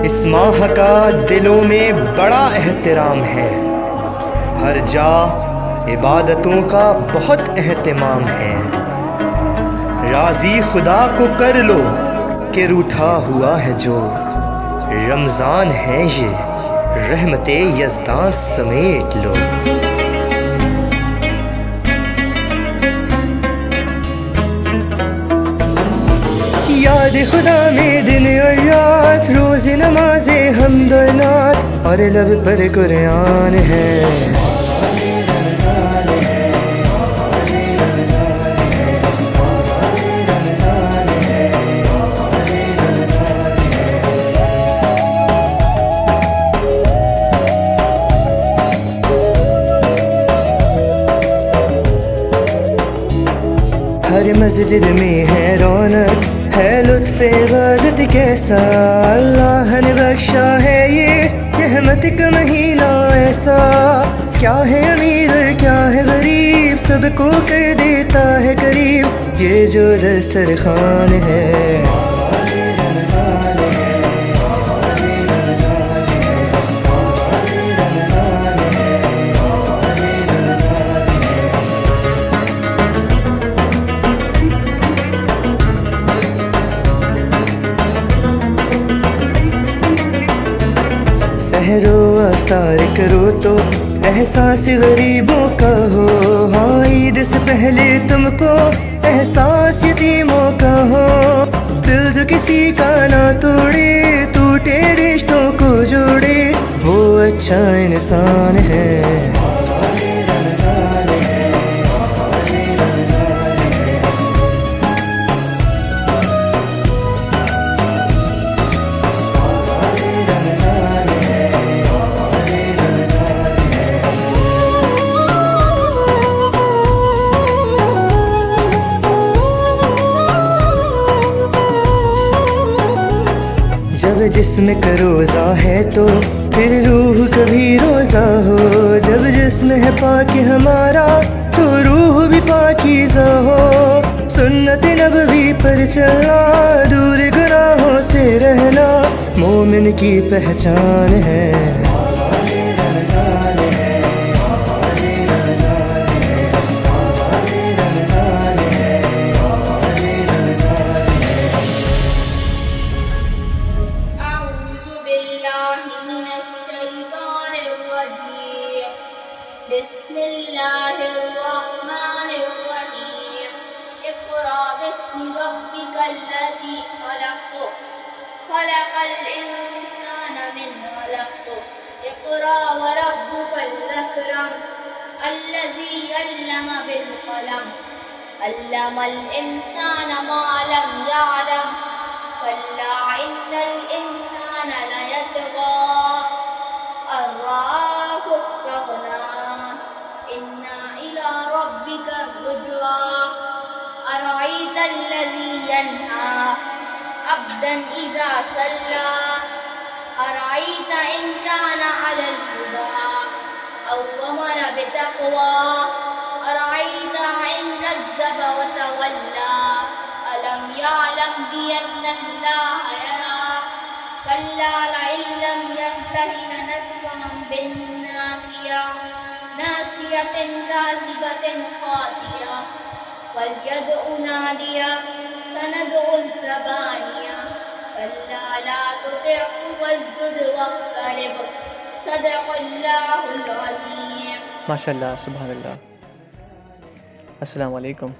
इस माह का दिलों में बड़ा एहतराम है, हर जा इबादतों का बहुत एहतमाम है। राज़ी खुदा को कर लो कि रूठा हुआ है जो, रमज़ान है ये रहमते यज़दां समेट लो। याद खुदा में दिन और रात, रोज़ नमाज़े हमद और नात, और लब पर कुरान है। हर मस्जिद में है रौनक, है लुत्फ़ इबादत कैसा, अल्लाह ने बख्शा है ये रहमत का महीना ऐसा। क्या है अमीर और क्या है गरीब, सबको कर देता है करीब, ये जो दस्तरखान है। सहरो अफ्तार करो तो एहसास गरीबों का हो, हाँ ईद से पहले तुमको एहसास यतीमों का हो। दिल जो किसी का ना तोड़े, टूटे रिश्तों को जोड़े, वो अच्छा इंसान है। जब जिस्म का रोज़ा है तो फिर रूह कभी रोज़ा हो, जब जिस्म है पाक हमारा तो रूह भी पाकीज़ा हो। सुन्नत नबवी पर चलना, दूर गुनाहों से रहना, मोमिन की पहचान है। बिस्मिल्लाहिर्रहमानिर्रहीम। इक़रा बिस्मि रब्बिकल्लज़ी खलक़, खलक़ल इंसाना मिन अलक़। इक़रा व रब्बुकल अकरम, अल्लज़ी अल्लम बिल क़लम, अल्लमल इंसाना मा लम यअलम, कल्ला इन्नल इंसाना लयतग़ा अर्रआहु इस्तग़ना, इन्ना इला रब्बिका रुजआ। अरअयतल्लज़ी यन्हा अब्दन इज़ा सल्ला, अरअयत इन कान अलल हुदा औ अमर बितक़वा, अरअयत इन कज़्ज़ब व तवल्ला, अलम यअलम बिअन्नल्लाह यरा, कल्ला लइन लम यंतहि लनस्फ़अन बिन्नासिया, नासियतिन काज़िबतिन ख़ातिया, फल्यदउ नादिया सनदउ ज़बानिया, कल्ला ला तुतिअहु वस्जुद वक़्तरिब, सदक़ल्लाहुल अज़ीम। माशाअल्लाह, सुभानअल्लाह। अस्सलाम वालेकुम।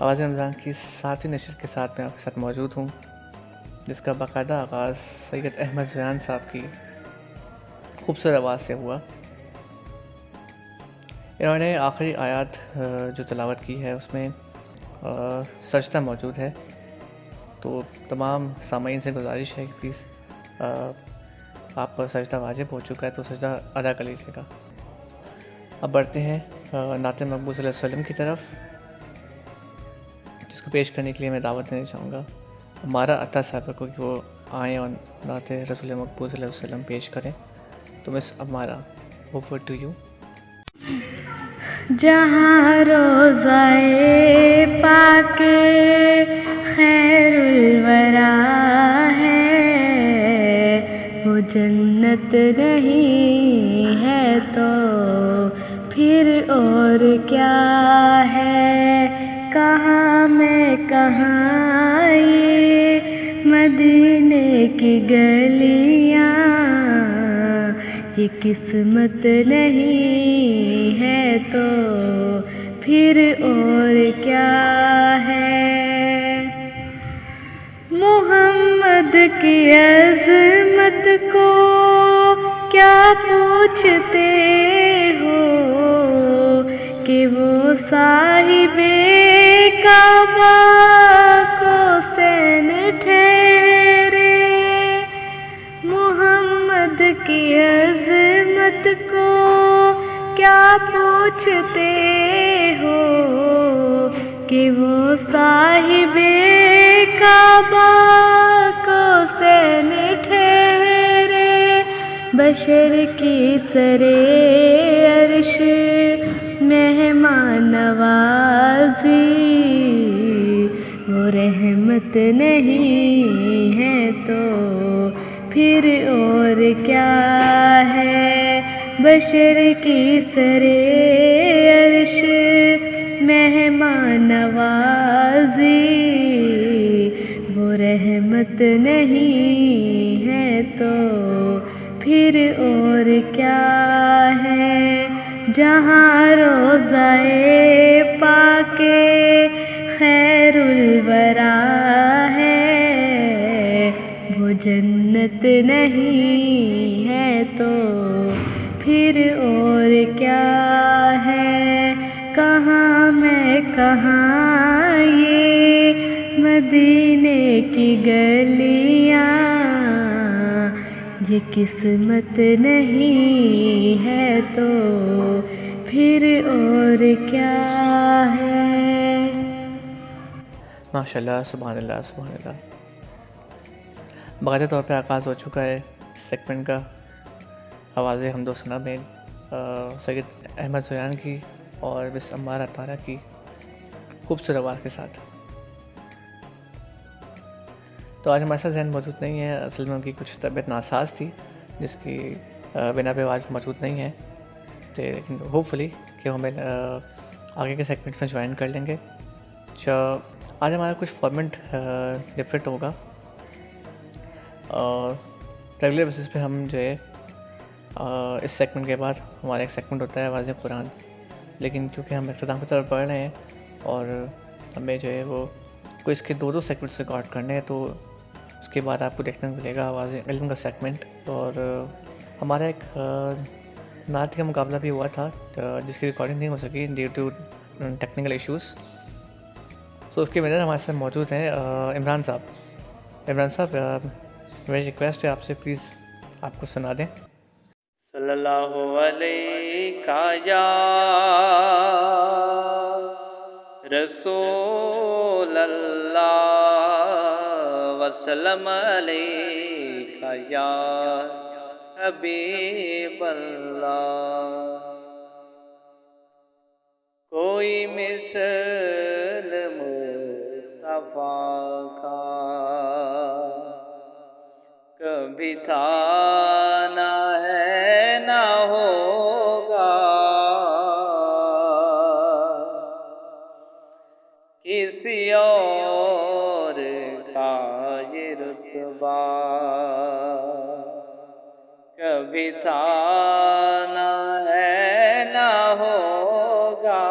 आवाज़ रमज़ान की 7वीं नशर के साथ मैं आपके साथ मौजूद हूँ, जिसका बाकायदा आगाज़ सैयद अहमद ज़यान साहब की खूबसूरत आवाज़ से हुआ। इन्होंने आखिरी आयत जो तिलावत की है उसमें सजदा मौजूद है, तो तमाम सामाईन से गुजारिश है कि प्लीज़ आप पर सजदा वाजिब हो चुका है तो सजदा अदा कर लीजिएगा। अब बढ़ते हैं नाते मकबूल सल्लल्लाहु अलैहि वसल्लम की तरफ, जिसको पेश करने के लिए मैं दावत देना चाहूँगा हमारा अता साहब को कि वो आएँ और नाते रसूल मकबूल सल्लल्लाहु अलैहि वसल्लम पेश करें। तो मिस हमारा ओवर टू यू। जहाँ रोज़ाए पाके खैरुल वरा है, जन्नत नहीं है तो फिर और क्या है। कहाँ मैं कहाँ ये मदीने की गलियाँ, ये किस्मत नहीं है तो फिर और क्या है। मोहम्मद की अज़मत को क्या पूछते हो कि वो साहिबे काबा को सैन ठहरे। मोहम्मद की अज़मत को क्या पूछते हो कि वो साहिबे काबा को सैन ठहरे। बशर की सरे अर्श मेहमान नवाज़ी, वो रहमत नहीं है तो फिर और क्या है। बशर की सरे अर्श मेहमान नवाज़ी, वो रहमत नहीं है तो फिर और क्या है। जहाँ रोज़ाए पाके खैरुल वरा है, वो जन्नत नहीं है तो फिर और क्या है। कहाँ मैं कहाँ ये मदीने की गलियाँ, ये किस्मत नहीं है तो फिर और क्या है। माशाल्लाह, सुभान अल्लाह, सुभान अल्लाह। बाकायदा तौर पे आगाज़ हो चुका है सेगमेंट का आवाज़ हमदो सना में सैयद अहमद ज़ोयान की और मिस अम्मार अतारा की खूबसूरत आवाज़ के साथ। तो आज हमारे साथ जहन मौजूद नहीं है, असल में उनकी कुछ तबीयत नासाज थी जिसकी बिना पे आज मौजूद नहीं है। तो लेकिन होपफुली कि हमें आगे के सेगमेंट में ज्वाइन कर लेंगे। आज हमारा कुछ फॉर्मेट डिफरेंट होगा और रेगुलर बेसिस पे हम जो है इस सेगमेंट के बाद हमारा एक सेगमेंट होता है आवाज़ कुरान, लेकिन क्योंकि हम इख्तिताम की तरफ बढ़ रहे हैं और हमें जो है वो कोई इसके दो सेगमेंट से रिकॉर्ड करने हैं, तो उसके बाद आपको देखने को मिलेगा आवाज़ इल्म का सेगमेंट। और हमारा एक नात का मुकाबला भी हुआ था जिसकी रिकॉर्डिंग नहीं हो सकी ड्यू टू टेक्निकल इश्यूज़। तो उसके विनर हमारे साथ मौजूद हैं इमरान साहब। इमरान साहब, मेरी रिक्वेस्ट है आपसे, प्लीज़ आपको सुना दें। सल्लल्लाहु अलैका या रसूल अल्लाह वसल्लम अलैका या हबीब अल्लाह। कोई मिसल मुस्तफा का कभी था ना है ना होगा, किसी और का ये रुतबा कभी था ना है ना होगा।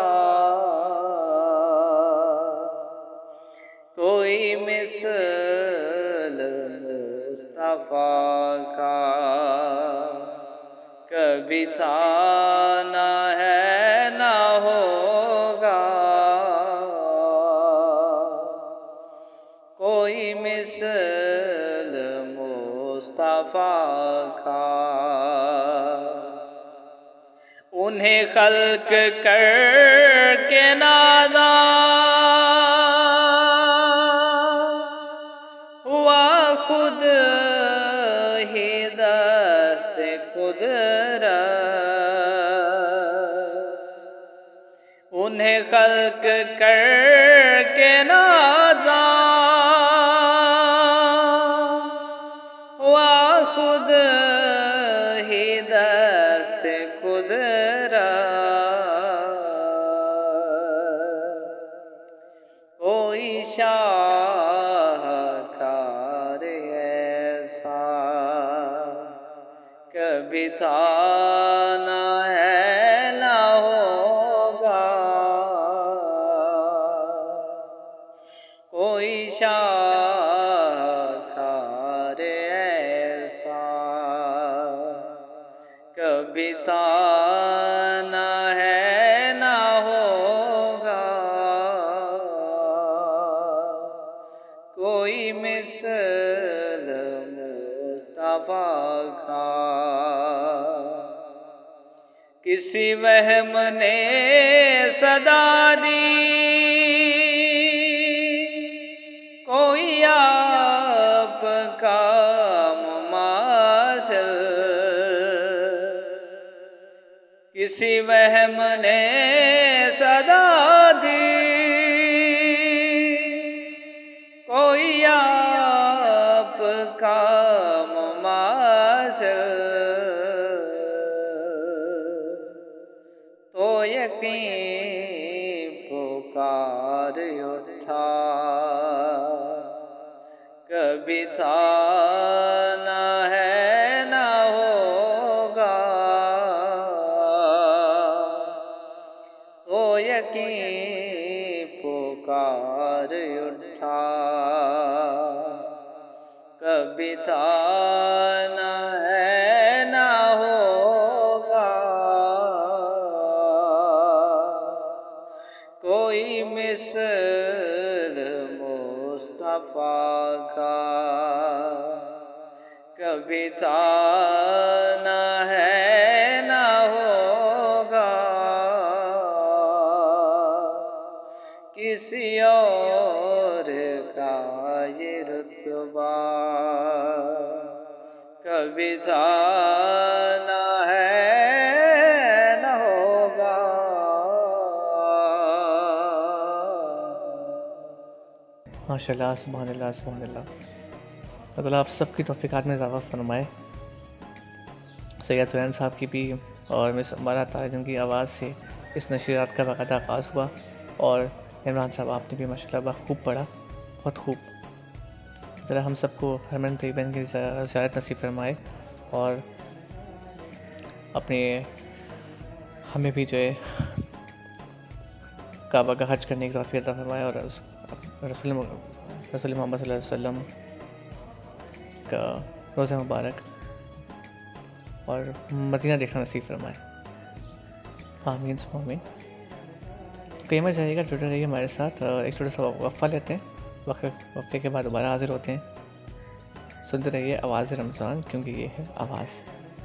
कोई मिसल मुस्तफा का कभी था ना है ना होगा। कोई मिसल मुस्तफा का। उन्हें खल्क कर के नादा हुआ खुद ही दस्त कुदरत। उन्हें खल्क कर के नादा हुआ खुद शाहकार ऐसा कभी था ना है ना होगा, कोई शाहकार ऐसा कभी था ना है ना होगा, कोई मिसल मुस्तफा का किसी वहम ने सदा दी, कोई आपका मुमासिल किसी वहम ने सदा दी, कोई आपका मुमासिल तो यकीन पुकार उठा, कभी था ना है ना होगा, तो यकीन पुकार उठा, कभी था ना है ना होगा, कोई मिसल मुस्तफा का कभी था ना है ना होगा, किसी और का ये रुतबा कभी था ना है ना होगा। माशाल्लाह, सुभानअल्लाह, सुभानअल्लाह। अल्लाह आप सबकी तौफीकात में इजाफ़ा फरमाए। सैयद हुसैन साहब की भी और मिस अमारा तारा जिनकी आवाज़ से इस नशरियात का बाकायदा आगाज़ हुआ, और इमरान साहब आपने भी माशाल्लाह खूब पढ़ा, बहुत खूब। अल्लाह हम सबको हरमन तैयबन की ज़ियारत नसीब फरमाए, और अपने हमें भी जो है काबा का हज करने की तौफीक अता फरमाए, और रसूल मोहम्मद सल्लल्लाहु अलैहि वसल्लम का रोज़ा मुबारक और मदीना देखना नसीब फरमाए। आमीन सुम्मा आमीन। क़यामत जाएगा, जुड़े रहिए हमारे साथ। एक छोटा सा वक्फ़ा लेते हैं, वक्फ़े के बाद दोबारा हाज़िर होते हैं। सुनते रहिए आवाज़ रमज़ान, क्योंकि ये है आवाज़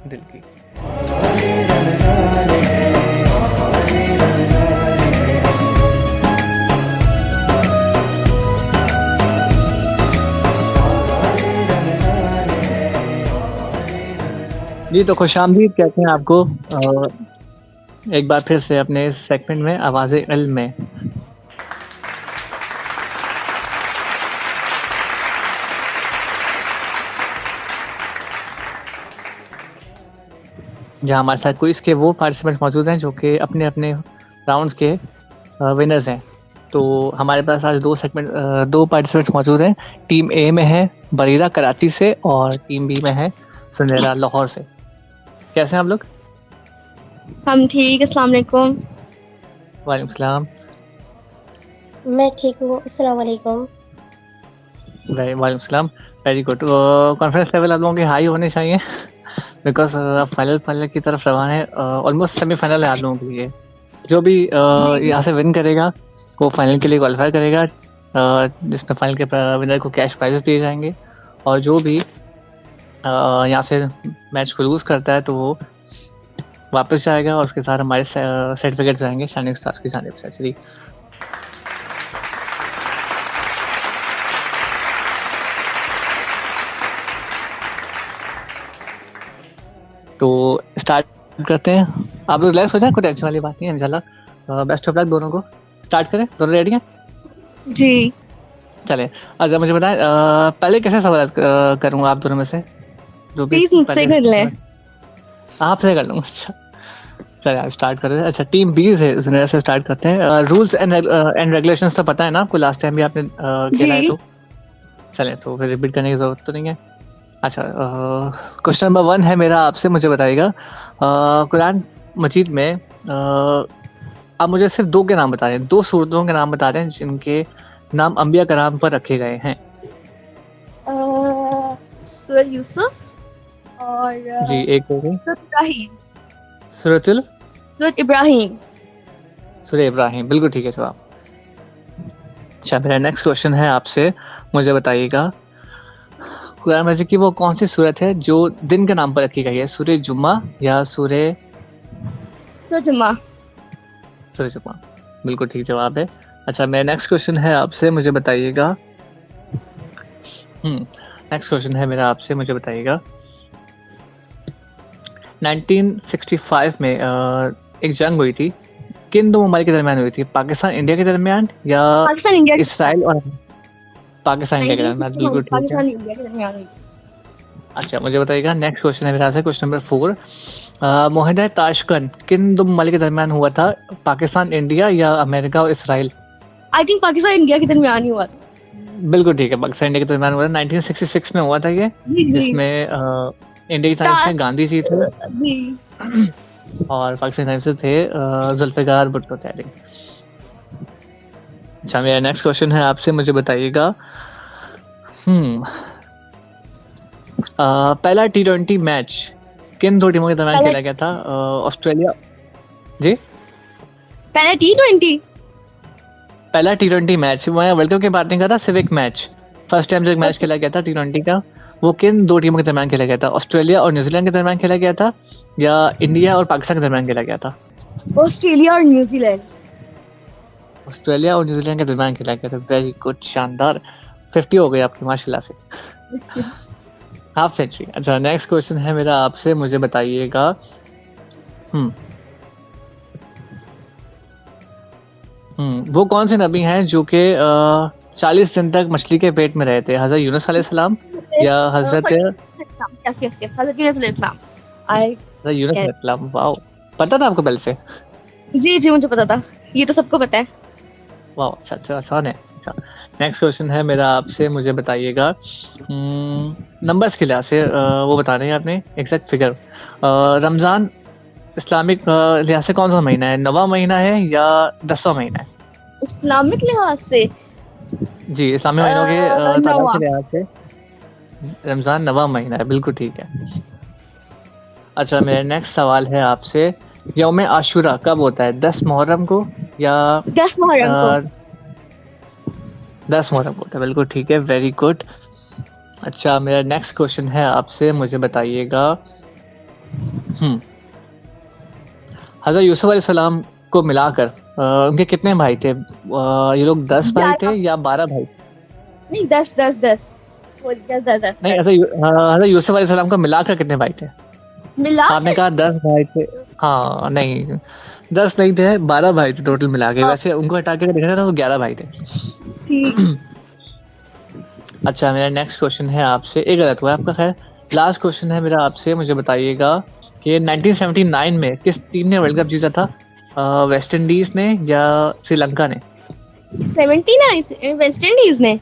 दिल की। जी, तो खुशामदीद कहते हैं आपको एक बार फिर से अपने इस सेगमेंट में आवाज़े इल्म में। जहाँ हमारे साथ क्विज़ के वो पार्टिसिपेंट्स मौजूद हैं जो कि अपने अपने राउंड्स के विनर्स हैं। तो हमारे पास आज दो पार्टिसिपेंट्स मौजूद हैं। टीम ए में है बरीरा कराची से, और टीम बी में है सुनहरा लाहौर से। कैसे हैं आप लोग? हम ठीक। अस्सलाम वालेकुम। वालेकुम सलाम। मैं ठीक हूँ। अस्सलाम वालेकुम। वालेकुम सलाम। Very good. कॉन्फिडेंस लेवल आप लोगों के हाई होने चाहिए, बिकॉज आप फाइनल की तरफ रवाना है। ऑलमोस्ट सेमीफाइनल है आप लोगों के लिए। जो भी यहाँ से विन करेगा वो फाइनल के लिए क्वालिफाई करेगा, जिसमें फाइनल के विनर को कैश प्राइजेस दिए जाएंगे, और जो भी यहाँ से मैच को लूज़ करता है तो वो वापस जाएगा, और उसके साथ हमारे सर्टिफिकेट जाएंगे शाइनिंग स्टार्स की जानिब से। चलिए, तो स्टार्ट करते हैं। आप लोग रिलैक्स हो जाए, कोई टेंशन वाली बात नहीं है। इंशाल्लाह बेस्ट ऑफ लक दोनों को। स्टार्ट करें, दोनों रेडी हैं? जी। चलें, अच्छा मुझे बताएं पहले कैसे सवाल करूँगा आप दोनों में से? जो भी प्लीज मुझसे कर लें। आपसे कर लूँगा। अच्छा चलिए स्टार्ट करते हैं। अच्छा, टीम बी से स्टार्ट करते हैं। रूल्स एंड रेगुलेशंस तो पता है ना आपको, लास्ट टाइम भी आपने खेला है, जी। तो चलें तो फिर रिपीट करने की ज़रूरत तो नहीं है। अच्छा, क्वेश्चन नंबर 1 है मेरा आपसे, मुझे बताइएगा कुरान मजीद में आप मुझे सिर्फ 2 के नाम बता दें, 2 सूरतों के नाम बता दें जिनके नाम अंबिया कराम पर रखे गए हैं। सूरत यूसुफ और जी, एक हो गई सूरत इब्राहिम। सूरत इब्राहिम। इब्राहिम, बिल्कुल ठीक है जवाब। अच्छा, मेरा नेक्स्ट क्वेश्चन है आपसे, मुझे बताइएगा कुरान मजीद की वो कौन सी सूरत है जो दिन के नाम पर रखी गई है, सूरह जुम्मा या सूरह जुम्मा। बिल्कुल ठीक जवाब है। अच्छा, मेरा नेक्स्ट क्वेश्चन है आपसे, मुझे बताइएगा नेक्स्ट क्वेश्चन है मेरा आपसे, मुझे बताइएगा 1965 में एक जंग हुई थी, किन 2 ममालिक के दरमियान हुई थी? पाकिस्तान इंडिया के दरमियान या पाकिस्तान इंडिया इसराइल और पाकिस्तान इंडिया के दरमियान? बिल्कुल ठीक है। पाकिस्तान इंडिया के दरमियान हुई। अच्छा, मुझे बताइएगा नेक्स्ट क्वेश्चन है मेरा आपसे, क्वेश्चन नंबर 4, मुआहदा ताशकंद किन 2 ममालिक के दरमियान हुआ था? पाकिस्तान इंडिया या अमेरिका और Israel? I think Pakistan India के दरमियान ही हुआ था। बिल्कुल ठीक है, पाकिस्तान इंडिया के दरमियान हुआ था, 1966 में हुआ था ये, जी जी जिसमें इंडिया की तरफ से गांधी जी थे जी। और पाकिस्तान की तरफ से थे जुल्फिकार भुट्टो थे। अच्छा, मेरा नेक्स्ट क्वेश्चन है आपसे, मुझे बताइएगा पहला T20 मैच किन 2 टीमों के दरमियान खेला गया था? ऑस्ट्रेलिया जी, पहला T20 पहला T20 मैच, मैं वर्ल्ड कप की बात नहीं कर रहा, सिर्फ एक मैच, फर्स्ट टाइम जो एक मैच खेला गया था T20 का, वो किन 2 टीमों के दरमियान खेला गया था? ऑस्ट्रेलिया और न्यूजीलैंड के दरमियान खेला गया था या इंडिया और पाकिस्तान के दरमियान खेला गया था? ऑस्ट्रेलिया और न्यूजीलैंड। ऑस्ट्रेलिया और न्यूजीलैंड के दरमियान खेला गया था। वेरी गुड, शानदार, 50 हो गई आपकी माशाल्लाह से, हाफ सेंचुरी। अच्छा, नेक्स्ट क्वेश्चन है मेरा आपसे, मुझे बताइएगा वो कौन से नबी हैं जो कि 40 दिन तक मछली के पेट में रहे थे? हजरत यूनुस अलैहिस्सलाम या हजरत यस यस यस, हजरत यूनुस अलैहिस्सलाम। यूनुस अलैहिस्सलाम। वाओ, पता था आपको पहले से? जी जी, मुझे पता था, ये तो सबको पता है। वाओ, सच आसान है। अच्छा, नेक्स्ट क्वेश्चन है मेरा आपसे, मुझे बताइएगा नंबर्स के लिहाज से वो बता रहे हैं आपने एग्जैक्ट फिगर, रमज़ान इस्लामिक लिहाज से कौन सा महीना है? 9वां महीना है या 10वां महीना है? इस्लामिक लिहाज से जी, इस्लामी महीनों के तादाद 9वां। के लिहाज से रमज़ान 9वां महीना है, बिल्कुल ठीक है। अच्छा, मेरा नेक्स्ट सवाल है आपसे, यौम आशूरा कब होता है? 10 मुहर्रम को या 10 मुहर्रम को? 10 मुहर्रम को होता है, बिल्कुल ठीक है, वेरी गुड। अच्छा, मेरा नेक्स्ट क्वेश्चन है आपसे, मुझे बताइएगा हज़रत यूसुफ अलैहिस्सलाम को मिलाकर उनके कितने भाई थे? ये लोग 10 भाई थे या 12 भाई? नहीं, 10 10 10 10 नहीं, हज़रत यूसुफ अलैहिस्सलाम को मिलाकर कितने भाई थे? मिला आपने कहा 10 भाई थे। हाँ, नहीं 10 नहीं थे, 12 भाई थे टोटल मिला के। वैसे उनको हटा के देखा था तो 11 भाई थे। ठीक। अच्छा, मेरा नेक्स्ट क्वेश्चन है आपसे, एक गलत हुआ आपका, खैर लास्ट क्वेश्चन है मेरा आपसे, मुझे बताइएगा कि 1979 में किस टीम ने वर्ल्ड कप जीता था? वेस्ट इंडीज ने या श्रीलंका ने? 79 वेस्ट इंडीज ने।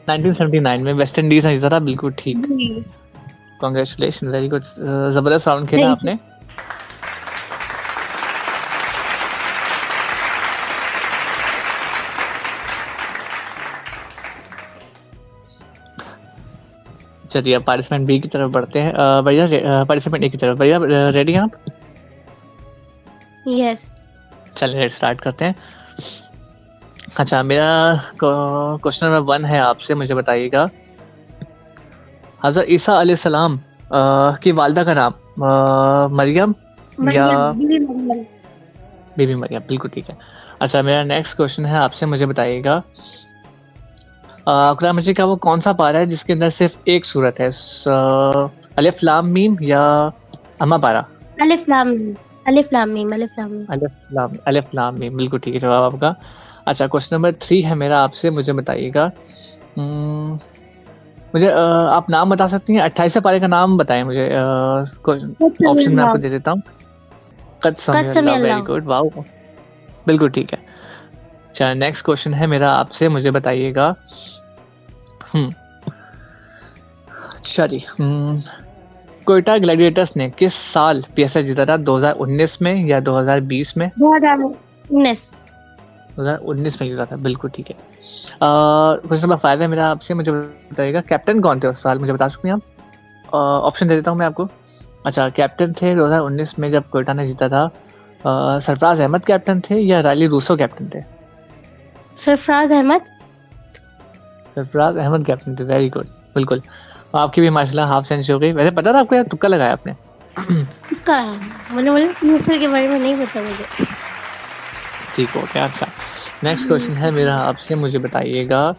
1979 में वेस्ट इंडीज ने जीता था, बिल्कुल ठीक। कांग्रेचुलेशन, वेरी गुड, जबरदस्त राउंड खेला आपने। चलिए, अब पार्टिसिपेंट बी की तरफ बढ़ते हैं। भैया, पार्टिसिपेंट ए की तरफ, भैया रेडी हैं आप? यस। चलिए स्टार्ट करते हैं। अच्छा, मेरा क्वेश्चन नंबर 1 है आपसे, मुझे बताइएगा हज़रत ईसा अलैहिस्सलाम की वालिदा का नाम मरियम या बीबी मरियम? बिल्कुल ठीक है। अच्छा, मेरा नेक्स्ट क्वेश्चन है आपसे, मुझे बताइएगा कुरान मजीद का वो कौन सा पारा है जिसके अंदर सिर्फ एक सूरत है? अलिफ लाम मीम या अम्मा पारा? अलिफ लाम मीम। अलिफ लाम मीम। अलिफ लाम मीम। अलिफ लाम मीम, बिल्कुल ठीक है जवाब आपका। अच्छा, क्वेश्चन नंबर 3 है मेरा आपसे, मुझे बताइएगा मुझे आप नाम बता सकती हैं? 28 पारे का नाम बताएं मुझे, ऑप्शन मैं आपको दे देता हूँ। कद समय कद समय अल्लाह, वेरी अल्लाह। गुड, वाओ, बिल्कुल ठीक है। अच्छा, नेक्स्ट क्वेश्चन है मेरा आपसे, मुझे बताइएगा। अच्छा जी, कोयटा ग्लैडिएटर्स ने किस साल पीएसएल जीता था? 2019 में या 2020 में? 2019। 2019 में जीता था, बिल्कुल ठीक है। क्वेश्चन नंबर 5 है मेरा आपसे, मुझे बताइएगा कैप्टन कौन थे उस साल, मुझे बता सकते हैं आप? ऑप्शन दे देता हूँ मैं आपको। अच्छा, कैप्टन थे 2019 में जब कोयटा ने जीता था, सरफराज अहमद कैप्टन थे या राली रूसो कैप्टन थे? सरफराज अहमद। सरफराज अहमद कैप्टन थे, वेरी गुड, बिल्कुल। आपकी भी माशाल्लाह हाफ सेंचुरी हो गई। वैसे पता था आपको या तुक्का लगाया आपने? तुक्का। मैंने बोला मिस्र के बारे में नहीं पता मुझे। ठीक हो गया। अच्छा, नेक्स्ट क्वेश्चन है मेरा आपसे, मुझे बताइएगा।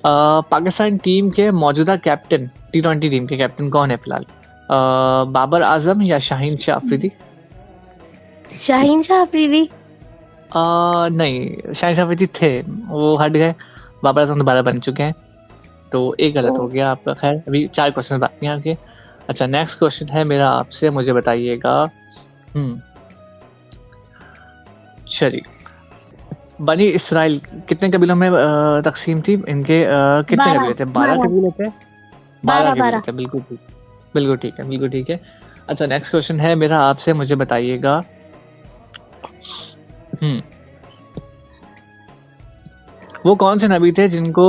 पाकिस्तान टीम के मौजूदा कैप्टन, T20 टीम के कैप्टन कौन है फिलहाल? बाबर आजम या शाहीन शाह अफरीदी? शाहीन शाह अफरीदी। नहीं, शाहीन शाह अफरीदी थे, वो हट गए। बाबर आजम दोबारा बन चुके हैं, तो एक गलत हो गया आपका। खैर, अभी 4 क्वेश्चन बाकी हैं आपके। अच्छा, नेक्स्ट क्वेश्चन है मेरा आपसे, मुझे बताइएगा। चलिए, बनी इसराइल कितने कबीलों में तकसीम थी? इनके कितने 12 कबीले थे? 12 कबीले थे। 12 कबीले 12। थे, बिल्कुल ठीक, बिल्कुल ठीक है, बिल्कुल ठीक है। अच्छा, नेक्स्ट क्वेश्चन है मेरा आपसे, मुझे बताइएगा। वो कौन से नबी थे जिनको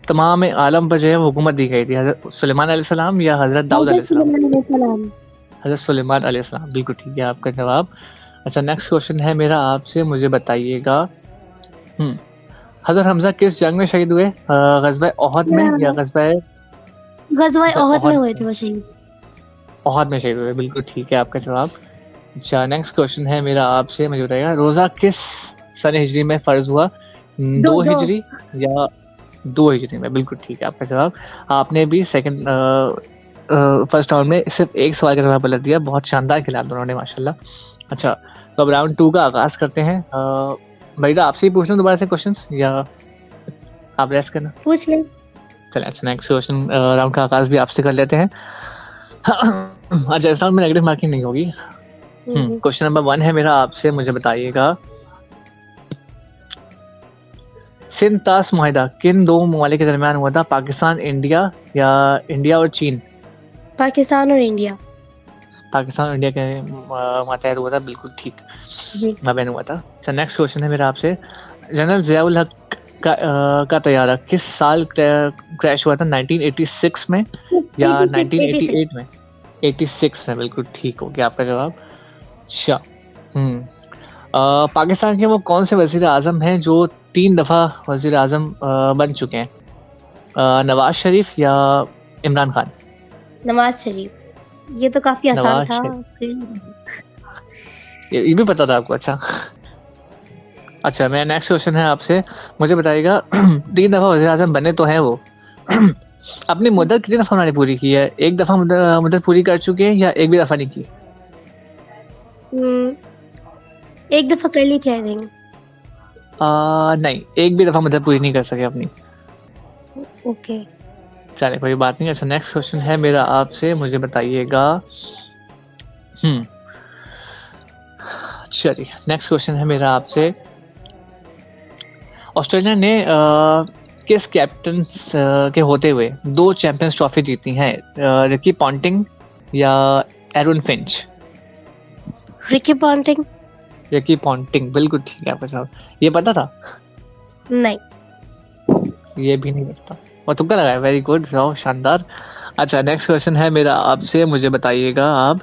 तमाम आलम पर जो है हुकूमत दी गई थी? हज़रत सुलेमान अलैहिस्सलाम या हज़रत दाऊद अलैहिस्सलाम? हज़रत सुलेमान अलैहिस्सलाम, बिल्कुल ठीक है आपका जवाब। अच्छा, नेक्स्ट क्वेश्चन है मेरा आपसे, मुझे बताइएगा। हज़रत हमजा किस जंग में शहीद हुए? ग़ज़वा ओहद में या ग़ज़वा ओहद में हुए थे वो शहीद। ओहद में शहीद हुए, बिल्कुल ठीक है आपका जवाब। अच्छा, नेक्स्ट क्वेश्चन है मेरा आपसे, मुझे बताइएगा। रोज़ा किस सन हिजरी में फ़र्ज हुआ? 2 हिजरी या 2 हिजरी में? बिल्कुल ठीक है आपका जवाब। आपने भी सेकंड फर्स्ट राउंड में सिर्फ एक सवाल का जवाब गलत दिया। बहुत शानदार खेला दोनों ने, माशाल्लाह। अच्छा, तो अब राउंड 2 का आगाज करते हैं। भाईदा, आपसे ही पूछ लूं दोबारा से क्वेश्चंस या आप रेस्ट करना? पूछ ले। चलिए, अच्छा, नेक्स्ट क्वेश्चन राउंड का आगाज भी आपसे कर लेते हैं। अच्छा, इस राउंड में नेगेटिव मार्किंग नहीं होगी। क्वेश्चन नंबर 1 है मेरा आपसे, मुझे बताइएगा। सिंध तास मुआहिदा किन 2 ममालिक के दरमियान हुआ था? पाकिस्तान इंडिया या इंडिया और चीन? पाकिस्तान और इंडिया। पाकिस्तान और इंडिया के मातहत हुआ था, बिल्कुल ठीक, माबैन हुआ था। अच्छा, नेक्स्ट क्वेश्चन है मेरा आपसे। जनरल ज़ियाउल हक का तैयारा किस साल क्रैश हुआ था? 1986 में या 1988 में? 86 में, बिल्कुल ठीक हो गया आपका जवाब। अच्छा, पाकिस्तान के वो कौन से वज़ीर आज़म हैं जो 3 दफ़ा वज़ीर आज़म बन चुके हैं? नवाज शरीफ या इमरान खान? नवाज शरीफ। ये तो काफी आसान था। ये भी पता था आपको? अच्छा, मेरा नेक्स्ट क्वेश्चन है आपसे, मुझे बताइएगा। 3 दफ़ा वज़ीर आज़म बने तो हैं वो, अपनी मुद्दत कितनी दफ़ा उन्होंने पूरी की है? 1 दफ़ा मुद्दत पूरी कर चुके हैं या एक भी दफ़ा नहीं की? 1 दफ़ा कर ली थी, आई थिंक। नहीं, एक भी दफ़ा मुद्दत पूरी नहीं कर सके अपनी। ओके, चलिए, कोई बात नहीं। अच्छा, नेक्स्ट क्वेश्चन है मेरा आपसे, मुझे बताइएगा। चलिए, नेक्स्ट क्वेश्चन है मेरा आपसे। ऑस्ट्रेलिया ने किस कैप्टन के होते हुए 2 चैंपियंस ट्रॉफी जीती हैं? रिकी पॉन्टिंग या Aaron Finch? Ricky Ponting. Ricky Ponting, बिल्कुल ठीक है आपका जवाब। ये पता था? नहीं, ये भी नहीं पता, और तुक्का लगाया, वेरी गुड, शानदार। अच्छा, नेक्स्ट क्वेश्चन है मेरा आपसे, मुझे बताइएगा आप।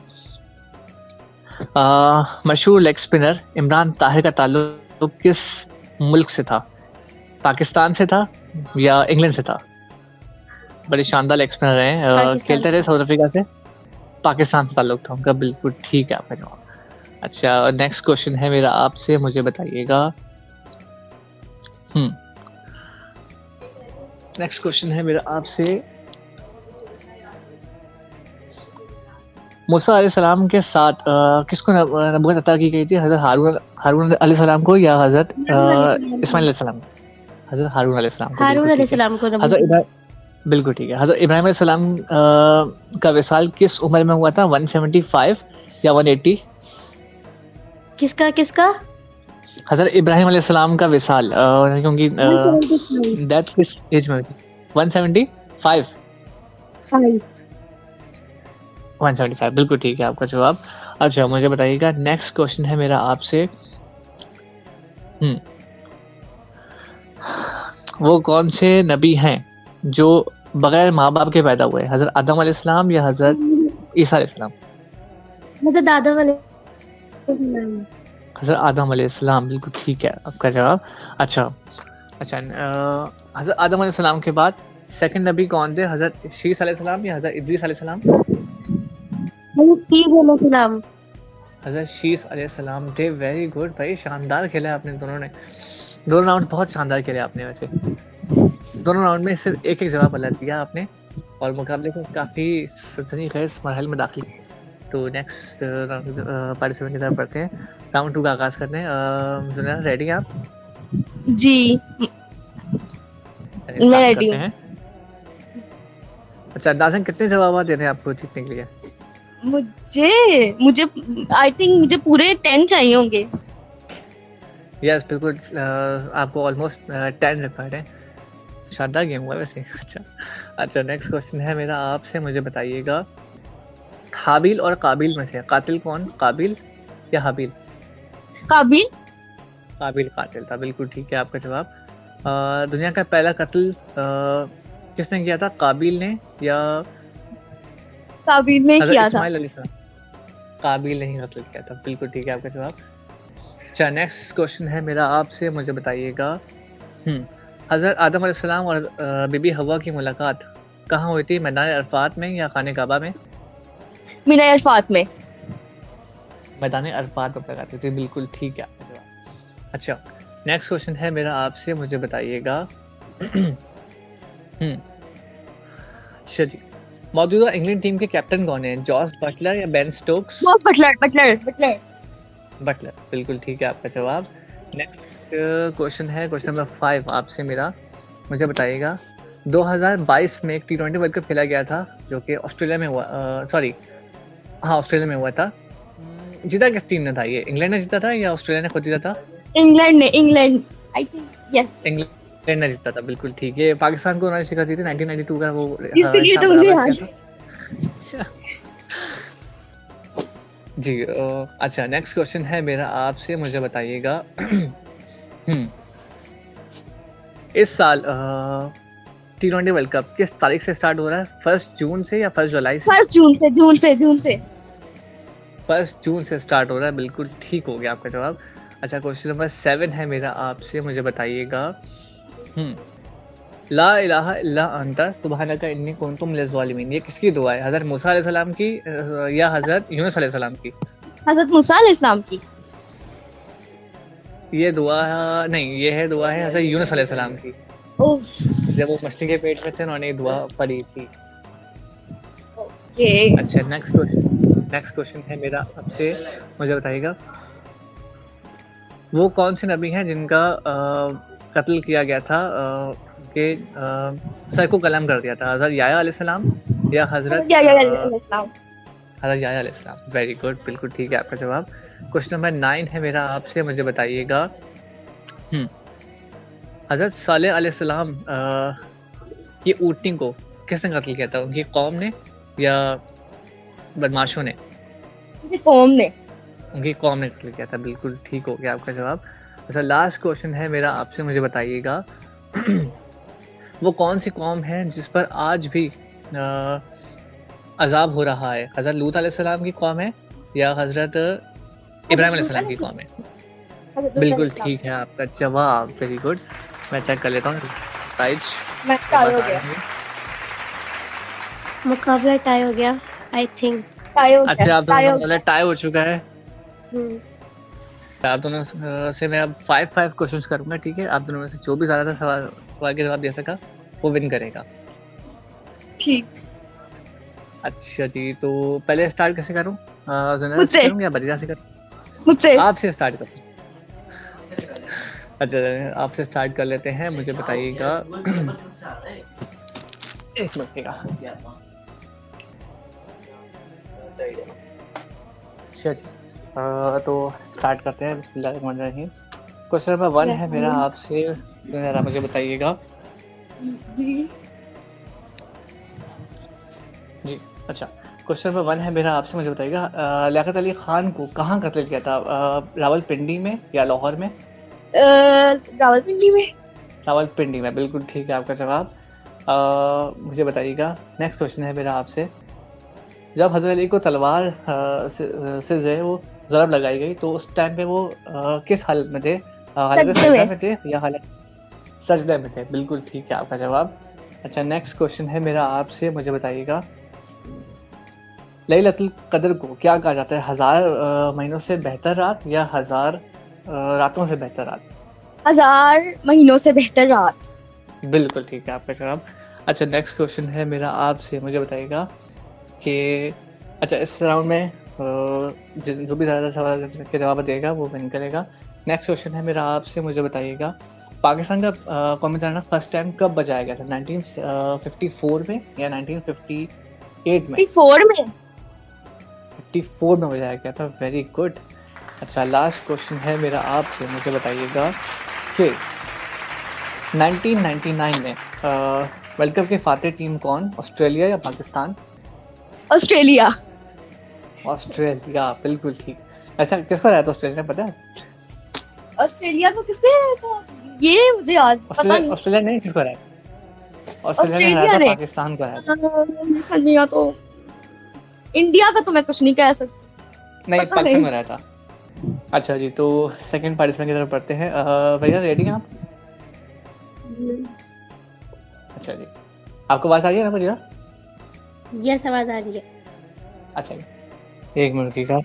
मशहूर लेग स्पिनर इमरान ताहिर का ताल्लुक किस मुल्क से था? पाकिस्तान से था या इंग्लैंड से था? बड़े शानदार लेग स्पिनर हैं, खेलते रहे साउथ अफ्रीका से। पाकिस्तान से ताल्लुक था उनका, बिल्कुल ठीक है आपका जवाब। अच्छा, नेक्स्ट क्वेश्चन है मेरा आपसे, मुझे बताइएगा। नेक्स्ट क्वेश्चन है मेरा आपसे। मूसा अलैहिस्सलाम के साथ किसको नबूवत अता की गई थी? हज़रत हारून अलैहिस्सलाम को या हज़रत इस्माइल अलैहिस्सलाम? हज़रत हारून अलैहिस्सलाम को। हारून अलैहिस्सलाम को। बिल्कुल ठीक है। हज़रत इब्राहिम अलैहिस्सलाम का विसाल किस उम्र में हुआ था? 175 या 180? किसका किसका? हज़रत इब्राहिम अलैहिस्सलाम का विसाल क्योंकि 175 डेथ किस एज में हुई थी? 175 175 बिल्कुल ठीक है आपका जवाब। अच्छा मुझे बताइएगा, नेक्स्ट क्वेश्चन है मेरा आपसे। वो कौन से नबी हैं जो बगैर माँ बाप के पैदा हुए? हज़रत आदम अलैहिस्सलाम या हज़रत ईसा अलैहिस्सलाम? मतलब दादा वाले। हज़रत आदम अलैहिस्सलाम बिल्कुल ठीक है आपका जवाब। अच्छा हज़रत आदम अलैहिस्सलाम के बाद सेकंड नबी कौन थे? हज़रत शीस अलैहिस्सलाम या हज़रत इद्रीस अलैहिस्सलाम? सलाम। हज़रत शीस अलैहिस्सलाम थे। वेरी गुड भाई, शानदार खेला आपने दोनों ने। दोनों राउंड बहुत शानदार खेले आपने वैसे। दोनों राउंड में सिर्फ एक जवाब गलत दिया आपने और मुकाबले को काफ़ी सनसनीखेज मरहल में दाखिल किया। तो नेक्स्ट पार्टिसिपेंट की तरफ बढ़ते हैं। राउंड 2 का आगाज़ करते हैं। जुनैरा रेडी हैं आप? जी मैं रेडी हूँ। अच्छा अंदाज़न कितने जवाब देने हैं आपको जीतने के लिए? मुझे आई थिंक मुझे पूरे 10 चाहिए होंगे। यस बिल्कुल, आपको ऑलमोस्ट 10 रिक्वायर्ड है। शानदार गेम हुआ वैसे। अच्छा नेक्स्ट क्वेश्चन है मेरा आपसे, मुझे बताइएगा हाबिल और काबिल में से कातिल कौन? काबिल या हाबिल? काबिल। काबिल कातिल था, बिल्कुल ठीक है आपका जवाब। दुनिया का पहला कत्ल किसने किया था? काबिल ने या काबिल ने किया था? इस्माइल अलैहिस्सलाम? काबिल ने ही कत्ल किया था, बिल्कुल ठीक है आपका जवाब। अच्छा नेक्स्ट क्वेश्चन है मेरा आपसे, मुझे बताइएगा हज़रत आदम अलैहिस्सलाम और बीबी हवा की मुलाकात कहाँ हुई थी? मैदान अरफात में या खाने काबा में? मीना अरफात में। मैदान अरफात में मुलाकात हुई थी, बिल्कुल ठीक है आपका जवाब। अच्छा नेक्स्ट क्वेश्चन है मेरा आपसे, मुझे बताइएगा अच्छा जी, मौजूदा इंग्लैंड टीम के कैप्टन कौन है? जॉस बटलर या Ben Stokes? Jos Buttler. Buttler, बिल्कुल ठीक है आपका जवाब। नेक्स्ट क्वेश्चन है क्वेश्चन नंबर 5 आपसे मेरा, मुझे बताइएगा 2022 में एक T20 वर्ल्ड कप खेला गया था जो कि ऑस्ट्रेलिया में हुआ, ऑस्ट्रेलिया में हुआ था। जीता किस टीम ने था? ये इंग्लैंड ने जीता था या ऑस्ट्रेलिया ने खुद जीता था? England I think yes England ने जीता था, बिल्कुल ठीक है। पाकिस्तान को उन्होंने शिकस्त दी थी 1992 का वो, इसलिए तो मुझे याद जी। अच्छा नेक्स्ट क्वेश्चन है मेरा आपसे, मुझे बताइएगा इस साल T20 वर्ल्ड कप किस तारीख से स्टार्ट हो रहा है? 1 जून से या 1 जुलाई से? 1 जून से 1 जून से स्टार्ट हो रहा है, बिल्कुल ठीक हो गया आपका जवाब। अच्छा क्वेश्चन नंबर 7 है मेरा आपसे, मुझे बताइएगा ला इलाहा इल्ला अंता सुब्हानका इन्नी कुन्तु मिनज़ ज़ालिमीन, ये किसकी दुआ है? हज़रत मूसा अलैहिस्सलाम की या हज़रत यूनुस अलैहिस्सलाम की? हज़रत मूसा अलैहिस्सलाम की। ये दुआ नहीं, ये है दुआ है हज़रत यूनुस अलैहिस्सलाम की। जब वो मछली के पेट में थे उन्होंने ये दुआ पढ़ी थी। अच्छा नेक्स्ट क्वेश्चन है मेरा आपसे, मुझे बताइएगा वो कौन से नबी हैं जिनका कत्ल किया गया था के सर को कलम कर दिया था? हज़रत याह्या अलैहिस्सलाम या हज़रत याह्या अलैहिस्सलाम? वेरी गुड, बिल्कुल ठीक है आपका जवाब। क्वेश्चन नंबर 9 है मेरा आपसे, मुझे बताइएगा हज़रत सालेह अलैहिस्सलाम की ऊँटनी को किसने कत्ल किया था? उनकी कौम ने या बदमाशों ने? उनकी कौम ने कत्ल किया था, बिल्कुल ठीक हो गया आपका जवाब। अच्छा लास्ट क्वेश्चन है मेरा आपसे, मुझे बताइएगा वो कौन सी कौम है जिस पर आज भी अजाब हो रहा है? हज़रत लूत अलैहिस्सलाम की कौम है या हज़रत इब्राहिम अलैहिस्सलाम की कौम है? बिल्कुल ठीक है आपका जवाब, वेरी गुड। मैं चेक कर लेता हूँ प्राइज। मुकाबला टाई हो गया आई थिंक। अच्छा आप दोनों टाई हो चुका है। आप दोनों से मैं अब 5 क्वेश्चंस करूंगा, ठीक है? आप दोनों में से जो भी ज़्यादा सवाल के जवाब दे सका वो विन करेगा, ठीक। अच्छा जी, तो पहले स्टार्ट कैसे करूं? मुझसे करूं या बरीदा से करूं? मुझसे। आपसे स्टार्ट करूं? अच्छा आपसे स्टार्ट कर लेते हैं, मुझे बताइएगा एक मिनट का। अच्छा जी, तो स्टार्ट करते हैं। बिस्मिल्लाहिर्रहमानिर्रहीम। क्वेश्चन नंबर 1 है मेरा आपसे, जरा मुझे बताइएगा जी। जी। अच्छा, क्वेश्चन नंबर 1 है मेरा आपसे, मुझे बताइएगा लियाकत अली खान को कहाँ कत्ल किया था? रावलपिंडी में या लाहौर में? रावलपिंडी में। रावलपिंडी में, बिल्कुल ठीक है आपका जवाब। मुझे बताइएगा, नेक्स्ट क्वेश्चन है मेरा आपसे, जब हज़रत अली को तलवार से जो है वो ज़रब लगाई गई तो उस टाइम पे वो किस हालत में थे? हालत सजदे सजदा में। में थे या हालत सजदे में थे? बिल्कुल ठीक है आपका जवाब। अच्छा, नेक्स्ट क्वेश्चन है मेरा आपसे, मुझे बताइएगा लैलतुल कद्र को क्या कहा जाता है? 1000 महीनों से बेहतर रात या 1000 रातों से बेहतर रात? 1000 महीनों से बेहतर रात। बिल्कुल ठीक है आपका जवाब। अच्छा, नेक्स्ट क्वेश्चन है मेरा आपसे, मुझे बताइएगा कि अच्छा इस राउंड में जो भी ज़्यादा सवाल के जवाब देगा वो विन करेगा। नेक्स्ट क्वेश्चन है मेरा आपसे, मुझे बताइएगा पाकिस्तान का कौमी तिरंगा फर्स्ट टाइम कब बजाया गया था? 1954 में या 1958 में? 54 में। 54 में बजाया गया था। Very good. अच्छा, लास्ट क्वेश्चन है मेरा आपसे, मुझे बताइएगा कि 1999 में वर्ल्ड कप की फातेह टीम कौन? ऑस्ट्रेलिया या पाकिस्तान? ऑस्ट्रेलिया। ऑस्ट्रेलिया, बिल्कुल ठीक। अच्छा, किसको हराया था ऑस्ट्रेलिया, पता है? ऑस्ट्रेलिया को किसने हराया था? ये मुझे याद पता नहीं। ऑस्ट्रेलिया नहीं, किसको हराया? ऑस्ट्रेलिया ने हराया था, पाकिस्तान को हराया था। या तो इंडिया का तो मैं कुछ नहीं कह सकती। नहीं, पता पाकिस्तान नहीं। को हराया था। अच्छा जी, तो सेकंड पार्टिसिपेंट की तरफ बढ़ते हैं। भैया रेडी हैं आप? अच्छा जी, आपको आवाज आ रही है ना भैया? यस, आवाज आ रही है। अच्छा जी, एक मिनट की का।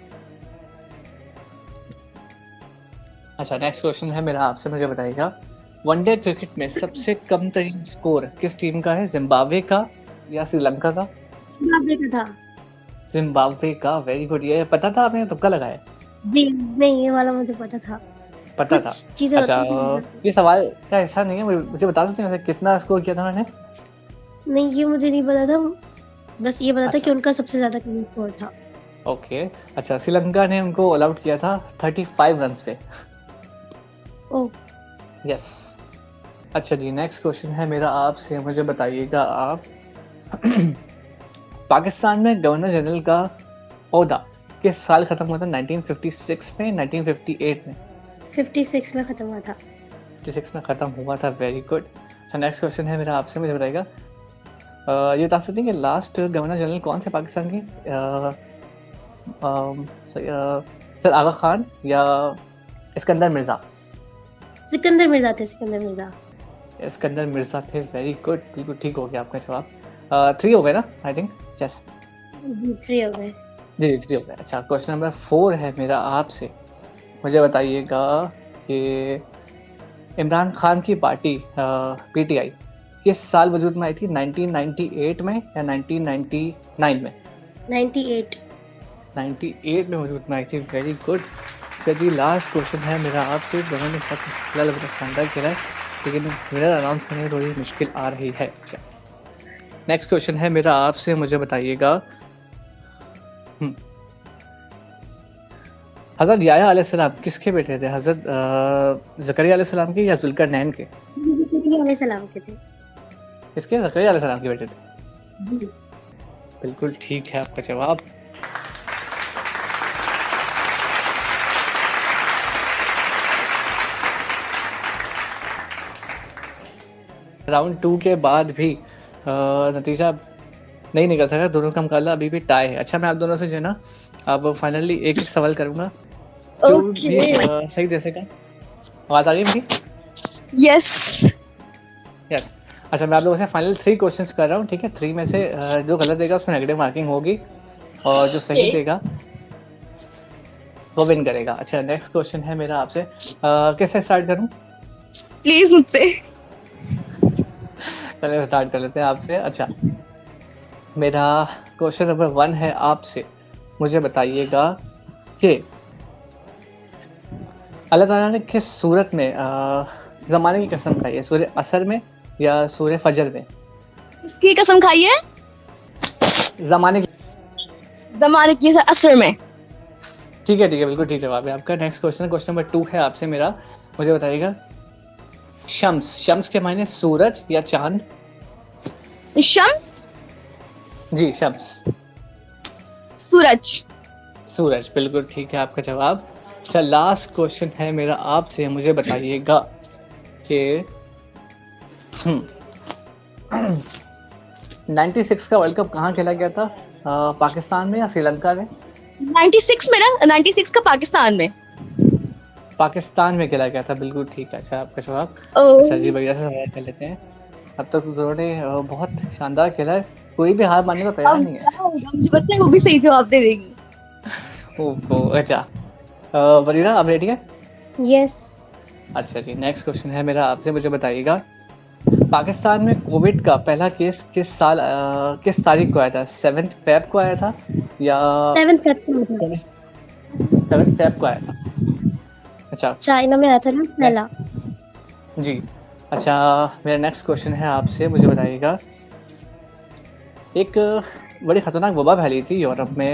अच्छा, नेक्स्ट क्वेश्चन है मेरा आपसे, मुझे बताइएगा वनडे क्रिकेट में सबसे कम तरीन स्कोर किस टीम का है? जिम्बाब्वे का या श्रीलंका का? जिम्बाब्वे का था। जिम्बाब्वे का, वेरी गुड। ये पता था आपने, तुक्का लगाया? जी नहीं, ये वाला मुझे पता था। पता था। कुछ चीजें अच्छा, होती हैं। ये सवाल का हिस्सा नहीं है, मुझे बता सकते हैं वैसे कितना स्कोर किया था उन्होंने? नहीं, ये मुझे नहीं पता था। बस ये पता था अच्छा। कि उनका सबसे ज्यादा स्कोर था। ओके। अच्छा, श्रीलंका ने उनको ऑल आउट किया था 35 रन्स पे। ओह, यस। अच्छा जी, नेक्स्ट क्वेश्चन है मेरा आपसे, मुझे बताइएगा आप पाकिस्तान में गवर्नर जनरल का ओहदा किस साल खत्म हुआ था? 1956 में, 1958 में? 56 में खत्म हुआ था। 56 में खत्म हुआ था। Very good. अच्छा, नेक्स्ट क्वेश्चन है मेरा आपसे, मुझे बताइएगा ये बता सकते हैं कि लास्ट गवर्नर जनरल कौन थे पाकिस्तान के? सर आगा खान या सिकंदर मिर्जा? सिकंदर मिर्जा थे, सिकंदर मिर्जा। सिकंदर मिर्जा थे। वेरी गुड, बिल्कुल ठीक हो गया आपका जवाब। 3 हो गए ना, आई थिंक। यस, 3 हो गए। जी 3 हो गए। अच्छा, क्वेश्चन नंबर 4 है मेरा आपसे, मुझे बताइएगा कि इमरान खान की पार्टी पीटीआई किस साल वजूद में आई थी? 1998 में या 1999 में? 98। 98 में वजूद में आई थी। Very good. अच्छा जी, लास्ट क्वेश्चन है मेरा आपसे। दोनों ने सब फिलहाल अपना शानदार खेला है, लेकिन विनर अनाउंस करने में थोड़ी मुश्किल आ रही है। अच्छा, नेक्स्ट क्वेश्चन है मेरा आपसे, मुझे बताइएगा हज़रत याह्या अलैहिस्सलाम किसके बेटे थे? हज़रत ज़करिया अलैहिस्सलाम के या ज़ुल्करनैन के? सलाम के थे। किसके? ज़करिया अलैहिस्सलाम के बेटे थे। बिल्कुल ठीक है आपका जवाब। राउंड 2 के बाद भी नतीजा नहीं निकल सका, दोनों का मुकाबला अभी भी टाई है। अच्छा, मैं आप दोनों से जो है ना अब फाइनली एक एक सवाल करूंगा, जो भी सही दे सका। आवाज आ रही है मेरी? यस। यस। अच्छा, मैं आप लोगों से फाइनल 3 क्वेश्चंस कर रहा हूँ, ठीक है? 3 में से जो गलत देगा उसमें नेगेटिव मार्किंग होगी, और जो सही देगा वो विन करेगा। अच्छा, नेक्स्ट क्वेश्चन है मेरा आपसे, कैसे स्टार्ट करूँ? प्लीज मुझसे। चलिए स्टार्ट कर लेते हैं आपसे। अच्छा, मेरा क्वेश्चन नंबर 1 है आपसे, मुझे बताइएगा कि अल्लाह ताला ने किस सूरत में ज़माने की कसम खाई है? सूरह असर में या सूरह फजर में? किसकी कसम खाई है? जमाने की। जमाने की असर में। ठीक है बिल्कुल ठीक जवाब है आपका। नेक्स्ट क्वेश्चन नंबर 2 है आपसे मेरा। मुझे बताइएगा, शम्स के मायने सूरज या चांद? शम्स। जी, शम्स। सूरज। बिल्कुल ठीक है आपका जवाब। अच्छा, लास्ट क्वेश्चन है मेरा आपसे। मुझे बताइएगा कि 96 का वर्ल्ड कप कहाँ खेला गया था? पाकिस्तान में या श्रीलंका में? 96 का पाकिस्तान में। पाकिस्तान में खेला गया था, बिल्कुल ठीक है। अच्छा, आपका जवाब। अच्छा जी, बढ़िया से सवाल कर लेते हैं। अब तक तो दोनों ने बहुत शानदार खेला है, कोई भी हार मानने को तैयार नहीं है। मुझे पता है वो भी सही जवाब दे देगी। ओहो, अच्छा। वरीना, आप रेडी है? यस। अच्छा जी, नेक्स्ट क्वेश्चन है मेरा आपसे। मुझे बताइएगा, पाकिस्तान में कोविड का पहला केस किस तारीख को आया था? 7 फेब को आया था या 7 सितंबर 7 फेब को आया था? अच्छा चाइना में आया था ना पहला। जी। अच्छा, मेरा नेक्स्ट क्वेश्चन है आपसे। मुझे बताइएगा, एक बड़ी खतरनाक वबा फैली थी यूरोप में,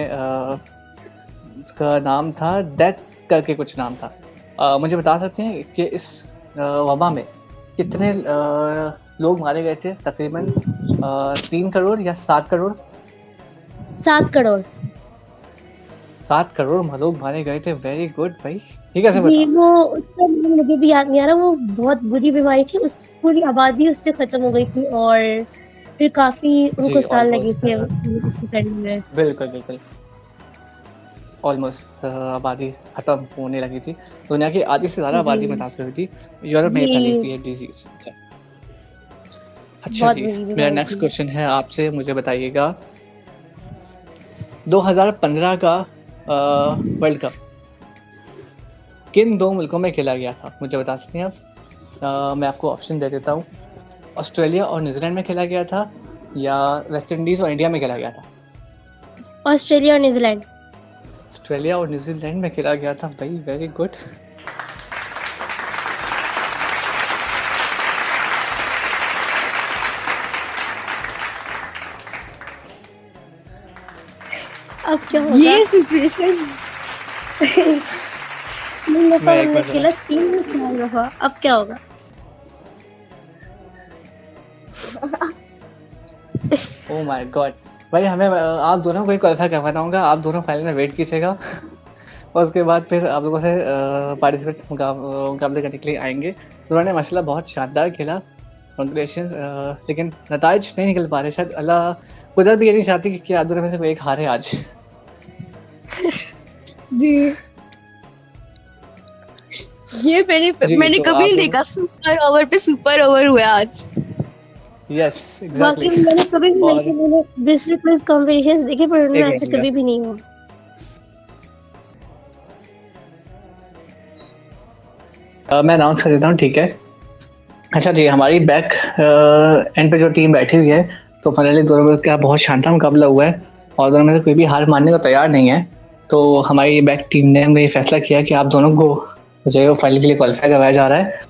उसका नाम था डेथ करके कुछ नाम था। मुझे बता सकते हैं कि इस वबा में कितने लोग मारे गए थे? तकरीबन 3 करोड़ या 7 करोड़? 7 करोड़। 7 करोड़ लोग मारे गए थे। वेरी गुड भाई, ठीक है। जी, वो उसका नाम मुझे भी याद नहीं आ रहा। वो बहुत बुरी बीमारी थी, उस पूरी आबादी उससे खत्म हो गई थी और फिर काफी उनको साल लगे थे उसको करने में। बिल्कुल ऑलमोस्ट आबादी खत्म होने लगी थी। दुनिया की आधी से ज्यादा आबादी मुतासर हुई थी। यूरोप में फैली थी ये डिजीज। अच्छा जी, मेरा नेक्स्ट क्वेश्चन है आपसे। मुझे बताइएगा, 2015 का वर्ल्ड कप किन 2 मुल्कों में खेला गया था? मुझे बता सकते हैं आप? मैं आपको ऑप्शन दे देता हूँ। ऑस्ट्रेलिया और न्यूजीलैंड में खेला गया था या वेस्ट इंडीज और इंडिया में खेला गया था? ऑस्ट्रेलिया और न्यूजीलैंड। ऑस्ट्रेलिया और न्यूजीलैंड में खेला गया था भाई, वेरी गुड। अब क्या होगा? ये सिचुएशन खेला 3 दफा। अब क्या होगा? ओह माय गॉड भाई, हमें आप दोनों को क्वालिफाई करवाना होगा। आप दोनों फाइनल में वेट कीजिएगा और उसके बाद फिर आप लोगों से पार्टिसिपेट मुकाबले करने के लिए आएंगे। दोनों ने माशाल्लाह बहुत शानदार खेला, कांग्रेचुलेशंस। लेकिन नताइज नहीं निकल पा रहे। शायद अल्लाह कुदरत भी ये नहीं चाहती कि आप दोनों में से कोई एक हारे आज। जी, ये मैंने तो कभी नहीं देखा। सुपर ओवर हुआ आज। यस, बाकी एग्जैक्टली। मैंने कभी भी और- मैंने दूसरे क्विज कॉम्पिटिशन्स देखे पर उनमें एक ऐसे मिनट। कभी भी नहीं हुआ। मैं अनाउंस कर देता हूँ, ठीक है? अच्छा जी, हमारी बैक एंड पे जो टीम बैठी हुई है, तो फाइनली दोनों में का बहुत शानदार मुकाबला हुआ है और दोनों में से कोई भी हार मानने को तैयार नहीं है। तो हमारी बैक टीम ने हमने ये फैसला किया कि आप दोनों को जो है वो फाइनल के लिए क्वालिफाई करवाया जा रहा है।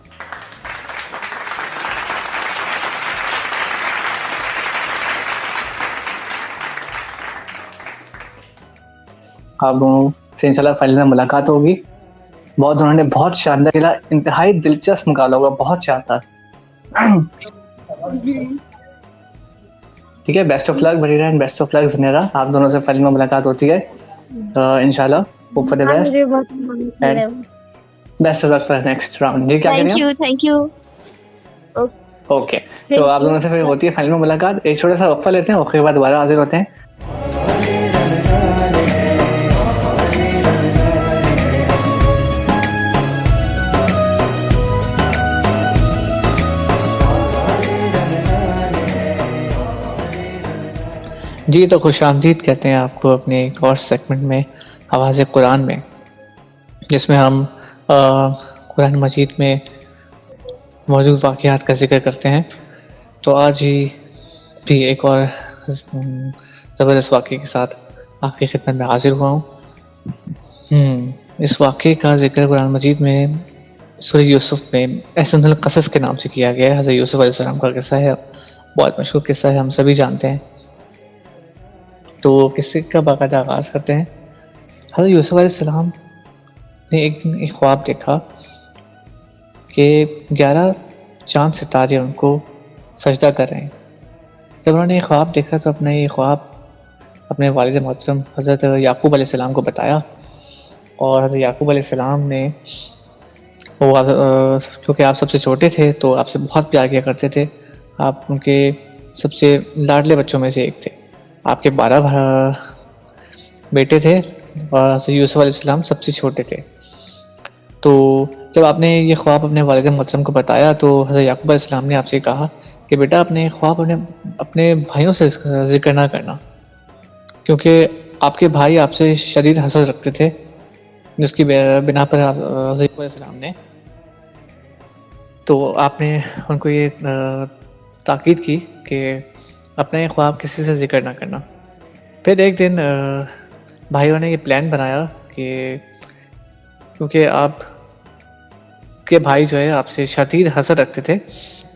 आप दोनों से इंशाल्लाह फाइनल में मुलाकात होगी। बहुत दोनों ने बहुत शानदार खेला, इंतहाई दिलचस्प मुकाबला होगा, बहुत शानदार। ठीक है, best of luck Bareera and best of luck Zanera. आप दोनों से फाइनल में मुलाकात होती है इंशाल्लाह। होप फॉर द बेस्ट मुझे बहुत मजा आया। Best of luck for next round. जी, क्या कह रही हैं? Thank you. ओके, तो आप दोनों से फिर होती है फाइनल में मुलाकात। एक छोटा सा वक्फा लेते हैं, वक्फे के बाद दोबारा हाजिर होते हैं। जी, तो खुशामदीद कहते हैं आपको अपने एक और सेगमेंट में, आवाज़ कुरान में, जिसमें हम कुरान मजीद में मौजूद वाक़यात का जिक्र करते हैं। तो आज ही भी एक और ज़बरदस्त वाक़े के साथ आपकी खिदमत में हाजिर हुआ हूँ। इस वाक़े का जिक्र कुरान मजीद में सूरह यूसुफ में एहसनुल क़सस के नाम से किया गया है। हज़रत यूसुफ अलैहिस्सलाम का किस्सा है बहुत मशहूर किस्सा है, हम सभी जानते हैं। तो किस्से का बाकायदा आगाज़ करते हैं। हज़रत यूसुफ़ अलैहिस्सलाम ने एक दिन एक ख्वाब देखा कि 11 चाँद सितारे उनको सजदा कर रहे हैं। जब उन्होंने ये ख्वाब देखा तो अपना ये ख्वाब अपने वालिद मोहतरम हज़रत याकूब अलैहिस्सलाम को बताया, और हज़रत याकूब अलैहिस्सलाम ने क्योंकि आप सबसे छोटे थे तो आपसे बहुत प्यार किया करते थे। आप उनके सबसे लाडले बच्चों में से एक थे। आपके 12 बेटे थे और हज़रत यूसुफ़ अलैहिस्सलाम सबसे छोटे थे। तो जब आपने ये ख्वाब अपने वालिद मोहतरम को बताया तो हज़रत याकूब अलैहिस्सलाम ने आपसे कहा कि बेटा अपने ख्वाब अपने भाइयों से ज़िक्र ना करना, क्योंकि आपके भाई आपसे शदीद हसद रखते थे, जिसकी बिना पर हज़रत याकूब अलैहिस्सलाम ने तो आपने उनको ये ताकीद की कि अपना ये ख्वाब किसी से ज़िक्र ना करना। फिर एक दिन भाइयों ने ये प्लान बनाया कि क्योंकि आप के भाई जो है आपसे शदीद हसद रखते थे,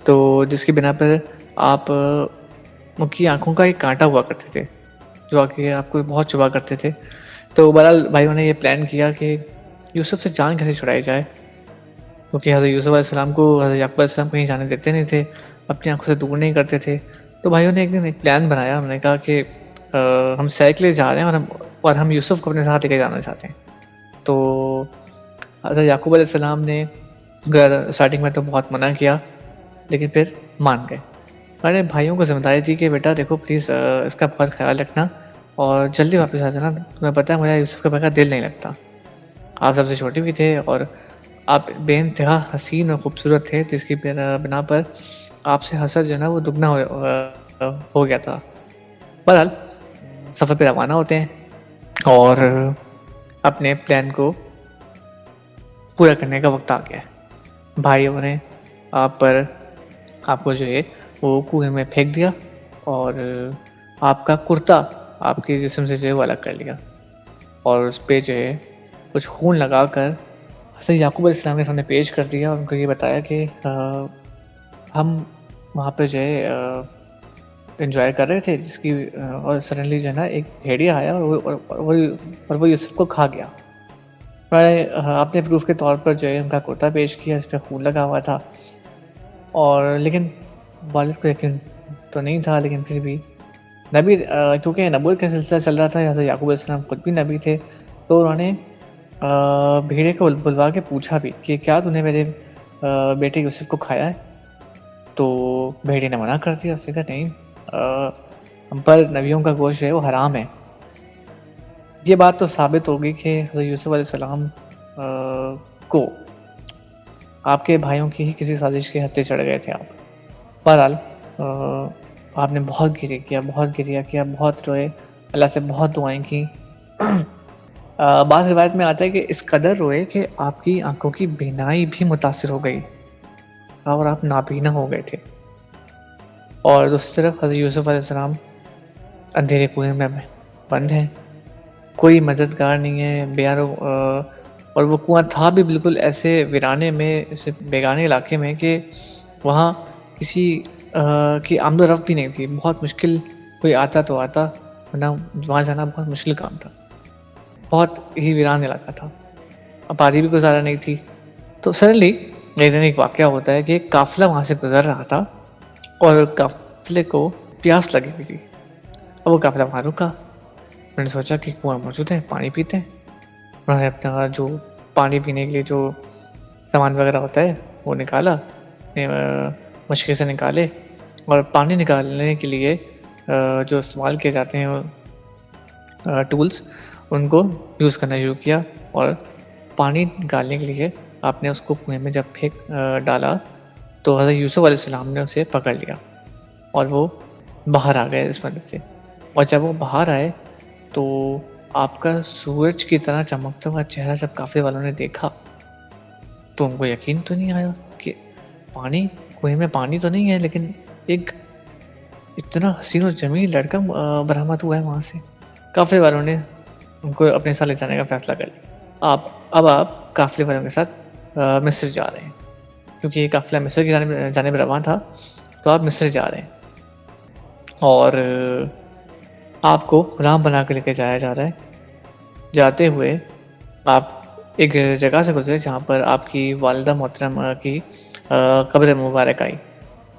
तो जिसकी बिना पर आप उनकी आँखों का एक काँटा हुआ करते थे जो आके आपको बहुत चुभा करते थे। तो बहरहाल भाइयों ने ये प्लान किया कि यूसुफ से जान कैसे छुड़ाई जाए, क्योंकि हज़रत यूसुफ अलैहिस्सलाम को हज़रत याकूब अलैहिस्सलाम कहीं जाने देते नहीं थे, अपनी आँखों से दूर नहीं करते थे। तो भाइयों ने एक दिन एक प्लान बनाया। उन्होंने कहा कि हम सैर के लिए जा रहे हैं और हम यूसुफ को अपने साथ लेके जाना चाहते हैं। तो हज़रत याकूब अलैहिस्सलाम ने स्टार्टिंग में तो बहुत मना किया, लेकिन फिर मान गए। मैंने भाइयों को ज़िम्मेदारी दी कि बेटा देखो प्लीज़ इसका बहुत ख़्याल रखना और जल्दी वापस आ जाना। तुम्हें पता है मेरा यूसुफ के बगैर दिल नहीं लगता। आप सबसे छोटे भी थे और आप बेइंतहा हसीन और ख़ूबसूरत थे, जिसकी बिना पर आपसे हसद जो है ना वो दुगना हो गया था। बहरहाल सफ़र पे रवाना होते हैं और अपने प्लान को पूरा करने का वक्त आ गया है। भाइयों ने आपको जो है वो कुएं में फेंक दिया और आपका कुर्ता आपके जिस्म से जो है वो अलग कर लिया और उस पर जो है कुछ खून लगाकर हज़रत याकूब अलैहिस्सलाम के सामने पेश कर दिया और उनको ये बताया कि हम वहाँ पे जो है एंजॉय कर रहे थे, जिसकी और सडनली जो है ना एक भेड़िया आया और वो यूसुफ को खा गया। आपने प्रूफ के तौर पर जो है उनका कुर्ता पेश किया, इस पर खून लगा हुआ था, और लेकिन वालिद को यकीन तो नहीं था। लेकिन फिर भी नबी क्योंकि नबूवत का सिलसिला चल रहा था, हज़रत याकूब अलैहिस्सलाम खुद भी नबी थे, तो उन्होंने भेड़िए को बुलवा के पूछा भी कि क्या तूने मेरे बेटे यूसुफ को खाया है? तो भेड़िए ने मना कर दिया। उसने कहा नहीं, हम पर नबियों का गोश्त है वो हराम है। ये बात तो साबित होगी कि हज़रत यूसुफ अलैहिस्सलाम को आपके भाइयों की ही किसी साजिश के हत्थे चढ़ गए थे आप। बहरहाल आपने बहुत गिरिया किया, बहुत रोए, अल्लाह से बहुत दुआएं की। बाज़ रिवायत में आता है कि इस कदर रोए कि आपकी आंखों की बीनाई भी मुतासिर हो गई और आप नाबीना हो गए थे। और दूसरी तरफ हज़रत यूसुफ अलैहिस्सलाम अंधेरे कुएं में बंद हैं, कोई मददगार नहीं है, बेयारो, और वो कुआं था भी बिल्कुल ऐसे वीराने में, ऐसे बेगाने इलाके में कि वहाँ किसी की आमदोरफ्त भी नहीं थी। बहुत मुश्किल कोई आता तो आता, वरना वहाँ जाना बहुत मुश्किल काम था। बहुत ही वीरान इलाका था, आबादी भी गुजारा नहीं थी। तो सडनली एक दिन एक वाक़या होता है कि एक काफ़िला वहाँ से गुजर रहा था और काफ़िले को प्यास लगी हुई थी। अब वो काफ़िला वहाँ रुका। मैंने सोचा कि कुआं मौजूद है, पानी पीते हैं। उन्होंने अपना जो पानी पीने के लिए जो सामान वगैरह होता है वो निकाला, मशके से निकाले, और पानी निकालने के लिए जो इस्तेमाल किए जाते हैं टूल्स, उनको यूज़ करना शुरू किया। और पानी निकालने के लिए आपने उसको कुएं में जब फेंक डाला तो हज़रत यूसुफ अलैहिस्सलाम ने उसे पकड़ लिया और वो बाहर आ गए इस मदद से। और जब वो बाहर आए तो आपका सूरज की तरह चमकता हुआ चेहरा जब काफ़िले वालों ने देखा तो उनको यकीन तो नहीं आया कि पानी, कुएं में पानी तो नहीं है, लेकिन एक इतना हसीन और जमील लड़का बरामद हुआ है वहाँ से। काफ़िले वालों ने उनको अपने साथ ले जाने का फ़ैसला कर लिया। अब आप काफ़िले वालों के साथ मिस्र जा रहे हैं, क्योंकि ये काफ़िला मिस्र की जानिब रवाना था, तो आप मिस्र जा रहे हैं। और आपको गुलाम बना के लेके जाया जा रहा है। जाते हुए आप एक जगह से गुजरे जहाँ पर आपकी वालिदा मोहतरमा की कब्र मुबारक आई।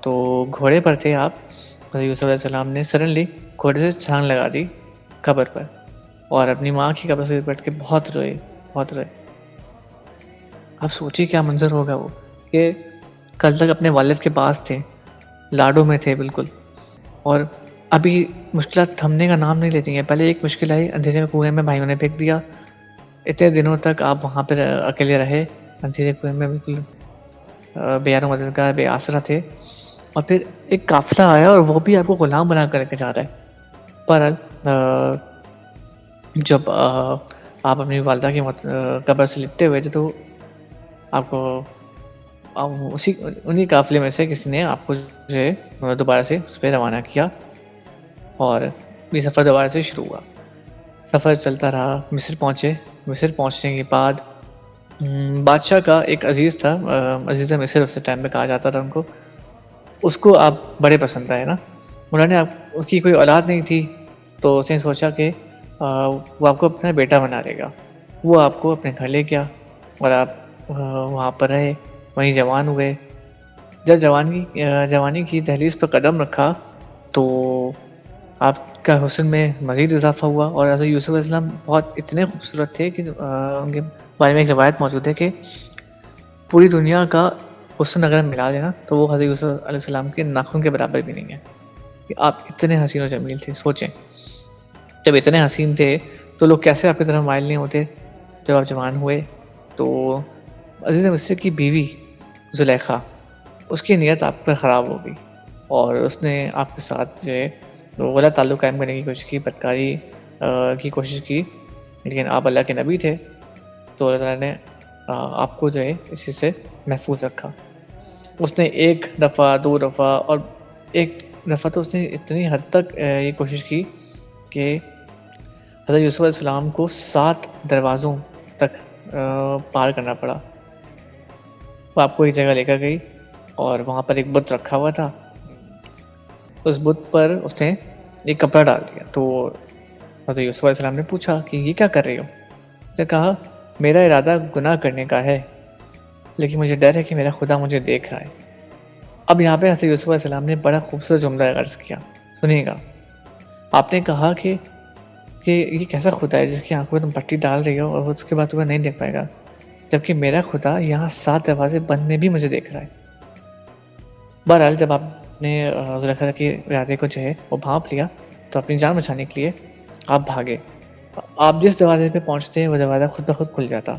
तो घोड़े पर थे आप, हज़रत यूसुफ अलैहिस्सलाम ने सडनली घोड़े से छलांग लगा दी कब्र पर और अपनी माँ की कब्र से बैठ के बहुत रोए, बहुत रोए। आप सोचिए क्या मंज़र होगा वो कि कल तक अपने वालिद के पास थे, लाडों में थे बिल्कुल, और अभी मुश्किलात थमने का नाम नहीं लेती हैं। पहले एक मुश्किल आई, अंधेरे में कुएँ में भाइयों ने फेंक दिया। इतने दिनों तक आप वहाँ पर अकेले रहे, अंधेरे कुएँ में बिल्कुल बेयारो मददगार, बेआसरा थे, और फिर एक काफ़िला आया और वो भी आपको गुलाम बना कर लेके जा रहा है। बहरहाल जब आप अपनी वालिदा की कब्र से लिपटे हुए थे तो आपको उन्हीं काफ़िले में से किसी ने आपको जो है दोबारा से उस पर रवाना किया और ये सफ़र दोबारा से शुरू हुआ। सफ़र चलता रहा, मिस्र पहुँचे। मिस्र पहुँचने के बाद बादशाह का एक अजीज़ था, अजीज़ मिस्र उस टाइम में कहा जाता था उनको, उसको आप बड़े पसंद आए ना। उन्होंने उसकी कोई औलाद नहीं थी तो उसने सोचा कि वो आपको अपना बेटा बना लेगा। वो आपको अपने घर ले गया और आप वहाँ पर रहे, वहीं जवान हुए। जब जवानी की दहलीज़ पर कदम रखा तो आपका हुस्न में मज़ीद इजाफ़ा हुआ और हज़रत यूसुफ अलैहिस्सलाम बहुत इतने खूबसूरत थे कि उनके बारे में एक रिवायत मौजूद है कि पूरी दुनिया का हुस्न अगर हम मिला दें ना तो वो हज़रत यूसुफ अलैहिस्सलाम के नाखून के बराबर भी नहीं है। कि आप इतने हसीन और जमील थे। सोचें, जब इतने हसीन थे तो लोग कैसे आपकी तरफ माइल नहीं होते। जब आप जवान हुए तो अज़ीज़ मिस्र की बीवी ज़ुलेखा, उसकी नीयत आप पर ख़राब हो गई और उसने आपके साथ जो है गलत ताल्लुक़ कायम करने की कोशिश की, बदकारी की कोशिश की, लेकिन आप अल्लाह के नबी थे तो अल्लाह ताला ने आपको जो है इस चीज़ से महफूज रखा। उसने एक दफ़ा, दो दफ़ा और एक दफ़ा तो उसने इतनी हद तक ये कोशिश की कि हज़रत यूसुफ अलैहिस्सलाम को 7 दरवाज़ों तक पार करना पड़ा। वो आपको एक जगह लेकर गई और वहाँ पर एक बुत रखा हुआ था। उस बुत पर उसने एक कपड़ा डाल दिया तो हज़रत यूसुफ अलैहिस्सलाम ने पूछा कि ये क्या कर रही हो? उसने कहा, मेरा इरादा गुनाह करने का है, लेकिन मुझे डर है कि मेरा खुदा मुझे देख रहा है। अब यहाँ पे हज़रत यूसुफ अलैहिस्सलाम ने बड़ा खूबसूरत जुमला अर्ज़ किया, सुनिएगा। आपने कहा कि ये कैसा खुदा है जिसकी आंखों में तुम पट्टी डाल रही हो और उसके बाद तुम्हें नहीं देख पाएगा, जबकि मेरा खुदा यहाँ 7 दरवाजे बंद में भी मुझे देख रहा है। बहरहाल जब आपने ज़ुलेखा के इरादे को जो है वो भांप लिया तो अपनी जान बचाने के लिए आप भागे। आप जिस दरवाजे पे पहुँचते हैं वो दरवाज़ा खुद ब खुद खुल जाता।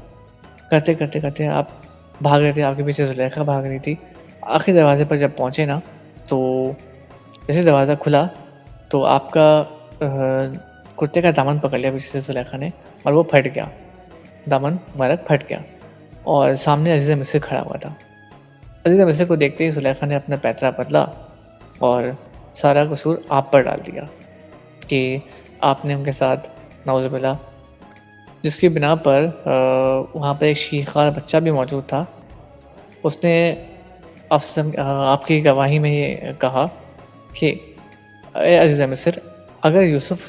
करते करते करते आप भाग रहे थे, आपके पीछे ज़ुलेखा भाग रही थी। आखिरी दरवाजे पर जब पहुँचे ना तो जैसे दरवाज़ा खुला तो आपका कुर्ते का दामन पकड़ लिया पीछे से ज़ुलेखा ने और वो फट गया, दामन मुबारक फट गया और सामने अज़ीज़ मिस्र खड़ा हुआ था। अज़ीज़ मिस्र को देखते ही ज़ुलेखा ने अपना पैतरा बदला और सारा कसूर आप पर डाल दिया कि आपने उनके साथ नाउज़ुबिल्लाह, जिसकी बिना पर वहाँ पर एक शीखार बच्चा भी मौजूद था। उसने आपकी गवाही में ये कहा कि अज़ीज़ मिस्र, अगर यूसुफ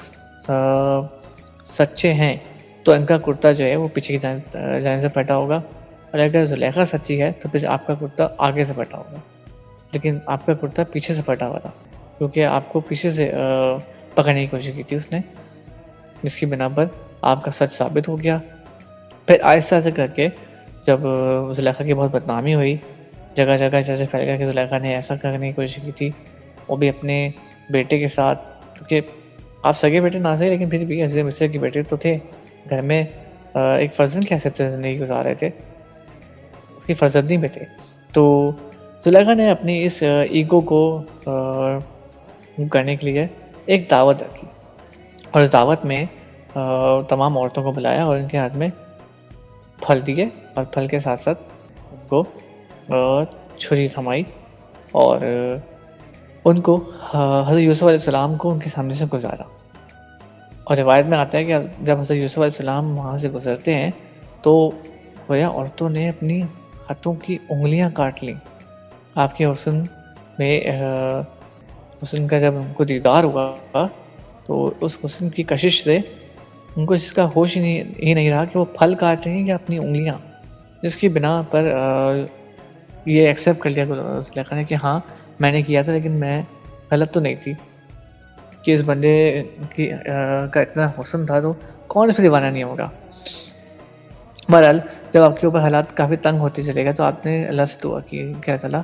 सच्चे हैं तो इनका कुर्ता जो है वो पीछे की जाने से फटा होगा और अगर ज़ुलेखा सच्ची है तो फिर आपका कुर्ता आगे से फटा होगा। लेकिन आपका कुर्ता पीछे से फटा हुआ था क्योंकि आपको पीछे से पकड़ने की कोशिश की थी उसने, जिसकी बिना पर आपका सच साबित हो गया। फिर आहिस्ता आहिस्ता करके जब ज़ुलेखा की बहुत बदनामी हुई, जगह जगह जैसे फैल गया कि ज़ुलेखा ने ऐसा करने की कोशिश की थी, वो भी अपने बेटे के साथ, क्योंकि आप सगे बेटे ना सही लेकिन फिर भी अज़ीज़ मिस्र के बेटे तो थे। घर में एक फ़र्जंद की हैसियत से ज़िंदगी गुजार रहे थे, उसकी फ़र्जंदी में थे। तो ज़ुलेखा ने अपनी इस ईगो को करने के लिए एक दावत रखी और इस दावत में तमाम औरतों को बुलाया और उनके हाथ में फल दिए और फल के साथ साथ उनको छुरी थमाई और उनको हज़रत यूसुफ अलैहिस्सलाम को उनके सामने से गुजारा। और रिवायत में आता है कि जब हज़रत यूसुफ अलैहिस्सलाम वहाँ से गुजरते हैं तो गोया औरतों ने अपनी हाथों की उंगलियां काट लीं। आपके हुस्न में हुस्न का जब उनको दीदार हुआ तो उस हुस्न की कशिश से उनको इसका होश ही नहीं रहा कि वो फल काट रहे हैं या अपनी उँगलियाँ, जिसकी बिना पर ये एक्सेप्ट कर लिया ज़ुलेखा ने कि हाँ, मैंने किया था लेकिन मैं गलत तो नहीं थी कि इस बंदे का इतना हुस्न था तो कौन इस पे दीवाना नहीं होगा। बहरहाल जब आपके ऊपर हालात काफ़ी तंग होते चलेगा तो आपने अल्लाह से दुआ की कि अल्लाह ताला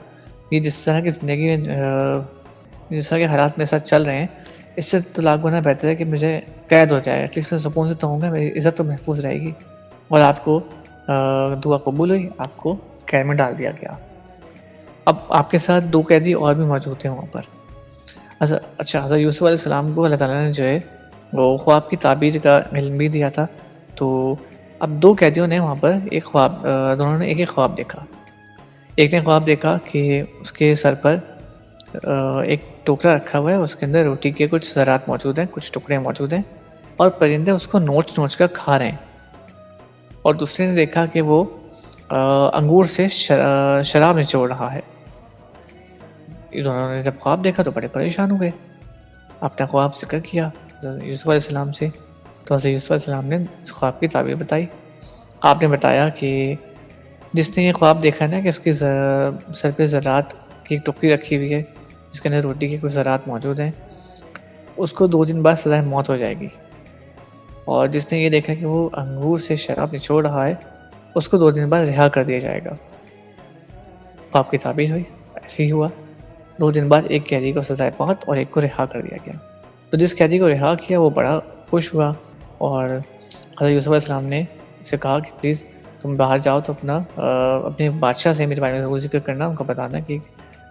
ये जिस तरह की ज़िंदगी में जिस तरह के हालात मेरे साथ चल रहे हैं इससे तो लाख गुना बेहतर है कि मुझे कैद हो जाए, एटलीस्ट मैं सुकून से तो होऊँगा, मेरी इज़्ज़त तो महफूज रहेगी। और आपको दुआ कबूल हुई, आपको कैद में डाल दिया गया। अब आपके साथ 2 कैदी और भी मौजूद थे वहाँ पर। अच्छा हज़रत यूसुफ़ अलैहिस्सलाम को अल्लाह ताला ने जो है वो ख्वाब की ताबीर का इल्म भी दिया था। तो अब 2 कैदियों ने वहाँ पर एक ख्वाब दोनों ने एक-एक ख्वाब देखा। एक ने ख्वाब देखा कि उसके सर पर एक टोकरा रखा हुआ है, उसके अंदर रोटी के कुछ ज़रात मौजूद हैं, कुछ टुकड़े मौजूद हैं और परिंदे उसको नोच-नोच कर खा रहे हैं। और दूसरे ने देखा कि वो अंगूर से शराब निचोड़ रहा है। इन्होंने जब ख्वाब देखा तो बड़े परेशान हो गए। अपना ख्वाब ज़िक्र किया यूसुफ़ अलैहिस्सलाम से, तो हज़रत यूसुफ़ अलैहिस्सलाम ने इस ख्वाब की ताबीर बताई। आपने बताया कि जिसने ये ख्वाब देखा है ना कि उसकी सर पे ज़रात की एक टोकरी रखी हुई है, जिसके अंदर रोटी के कुछ ज़रात मौजूद हैं, उसको 2 दिन बाद सज़ाए मौत हो जाएगी। और जिसने ये देखा कि वो अंगूर से शराब निचोड़ रहा है, उसको 2 दिन बाद रिहा कर दिया जाएगा। ख्वाब की ताबीर हुई, ऐसे ही हुआ। 2 दिन बाद एक कैदी को सज़ाए मौत और एक को रिहा कर दिया गया। तो जिस कैदी को रिहा किया वो बड़ा खुश हुआ और हज़रत यूसुफ़ अलैहिस्सलाम ने उससे कहा कि प्लीज़ तुम बाहर जाओ तो अपने बादशाह से मेरे बारे में ज़रूर ज़िक्र करना, उनको बताना कि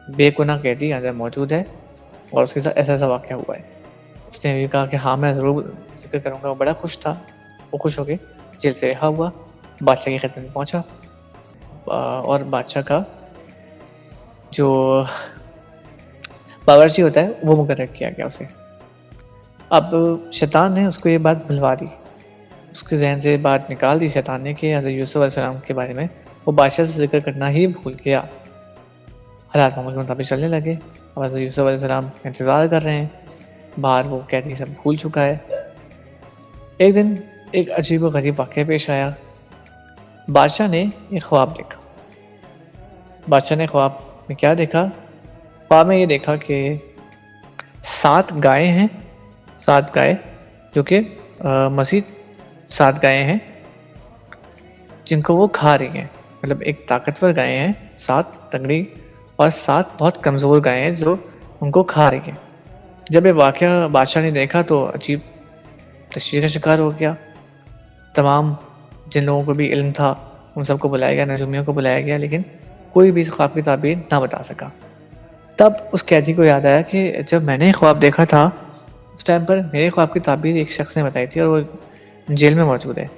बेगुनाह कैदी अंदर मौजूद है और उसके साथ ऐसा-ऐसा वाक़या हुआ है। उसने भी कहा कि हाँ, मैं ज़रूर ज़िक्र करूँगा। वो बड़ा खुश था। वो खुश हो के जेल से रिहा हुआ, बादशाह की खिदमत में पहुँचा और बादशाह का जो बावर्ची होता है वो मुकर्रर किया गया उसे। अब शैतान ने उसको ये बात भुलवा दी, उसके ज़हन से बात निकाल दी शैतान ने कि हज़रत यूसुफ़ अलैहिस्सलाम के बारे में वो बादशाह से ज़िक्र करना ही भूल गया। हालात मामूल के मुताबिक चलने लगे। अब हज़रत यूसुफ़ अलैहिस्सलाम इंतज़ार कर रहे हैं, बाहर वो कैदी सब भूल चुका है। एक दिन एक अजीब व गरीब वाक़या पेश आया। बादशाह ने एक ख्वाब देखा। बादशाह ने ख्वाब में क्या देखा? ख्वाब में ये देखा कि 7 गायें हैं, 7 गाय जो कि मज़ीद 7 गायें हैं जिनको वो खा रही हैं। मतलब एक ताकतवर गायें हैं 7 तगड़ी और 7 बहुत कमज़ोर गायें हैं जो उनको खा रही हैं। जब ये वाक़या बादशाह ने देखा तो अजीब तशवीश का शिकार हो गया। तमाम जिन लोगों को भी इल्म था उन सबको बुलाया गया, नजूमियों को बुलाया गया, लेकिन कोई भी इस ख्वाब की ताबीर ना बता सका। तब उस कैदी को याद आया कि जब मैंने ख्वाब देखा था उस टाइम पर मेरे ख्वाब की ताबीर एक शख्स ने बताई थी और वो जेल में मौजूद है।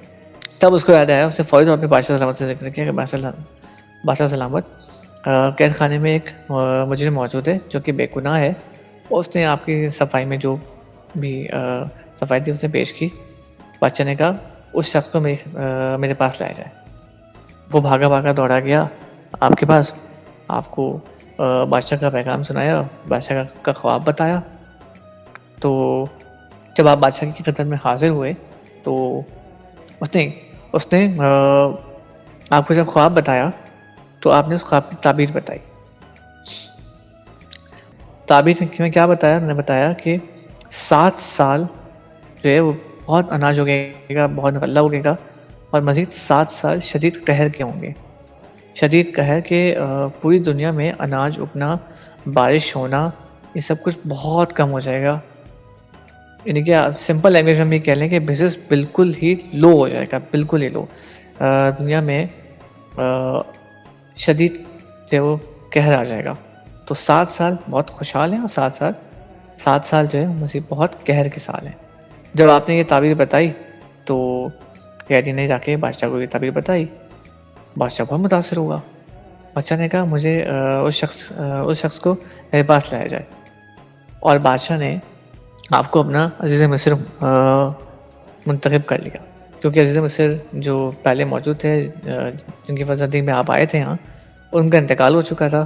तब उसको याद आया, उसने फ़ौरी तौर पे बादशाह सलामत से ज़िक्र किया कि बादशाह सलामत कैद खाने में एक मुजरिम मौजूद है जो कि बेगुनाह है। उसने आपकी सफाई में जो भी सफाई थी उसने पेश की। बादशाह ने कहा उस शख्स को मेरे पास लाया जाए। वो भागा भागा दौड़ा गया आपके पास, आपको बादशाह का पैगाम सुनाया, बादशाह का ख्वाब बताया। तो जब आप बादशाह की खिदमत में हाजिर हुए तो उसने आपको जब ख्वाब बताया तो आपने उस ख्वाब की ताबीर बताई। ताबीर में क्या बताया? उन्होंने बताया कि 7 साल जो है वो बहुत अनाज उगेगा, बहुत गल्ला उगेगा और मज़ीद 7 साल शदीद कहर के होंगे। शदीद कहर के पूरी दुनिया में अनाज उगना, बारिश होना, ये सब कुछ बहुत कम हो जाएगा। यानी कि सिंपल लैंग्वेज में हम ये कह लें कि बिज़नेस बिल्कुल ही लो हो जाएगा, बिल्कुल ही लो। दुनिया में शदीद जो है वो कहर आ जाएगा। तो 7 साल बहुत खुशहाल हैं और 7 साल जो है मज़ीद बहुत कहर के साल हैं। जब आपने ये ताबीर बताई तो कैदी ने जाके बादशाह को ये ताबीर बताई। बादशाह बहुत मुतासिर हुआ। बादशाह ने कहा मुझे उस शख्स को मेरे पास लाया जाए। और बादशाह ने आपको अपना अज़ीज़ मिस्र मुंतखब कर लिया, क्योंकि अज़ीज़ मिस्र जो पहले मौजूद थे जिनकी वज़ादती में आप आए थे यहाँ, उनका इंतकाल हो चुका था।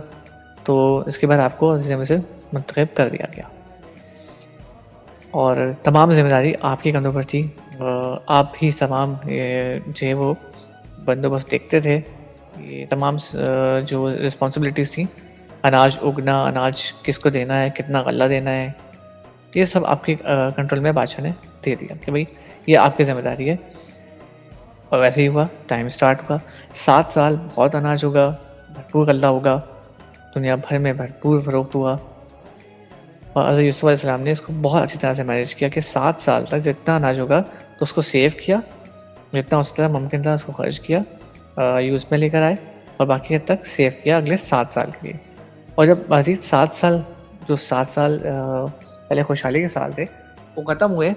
तो इसके बाद आपको अज़ीज़ मिस्र मुंतखब कर दिया गया और तमाम ज़िम्मेदारी आपके कंधों पर थी। आप ही तमाम जो है वो बंदोबस्त देखते थे। ये तमाम जो रिस्पॉन्सिबिलिटीज़ थी, अनाज उगना, अनाज किसको देना है, कितना गल्ला देना है, ये सब आपके कंट्रोल में बादशाह ने दे दिया कि भाई ये आपकी ज़िम्मेदारी है। और वैसे ही हुआ, टाइम स्टार्ट हुआ। 7 साल बहुत अनाज होगा, भरपूर गल्ला होगा, दुनिया भर में भरपूर फ़रोख्त हुआ और हज़रत यूसुफ़ अलैहिस्सलाम ने इसको बहुत अच्छी तरह से मैनेज किया कि 7 साल तक जितना अनाज होगा तो उसको सेव किया, जितना हो सकता था मुमकिन था उसको खर्च किया, यूज़ में लेकर आए और बाकी हद तक सेव किया अगले 7 साल के लिए। और जब मज़ीद 7 साल पहले खुशहाली के साल थे वो ख़त्म हुए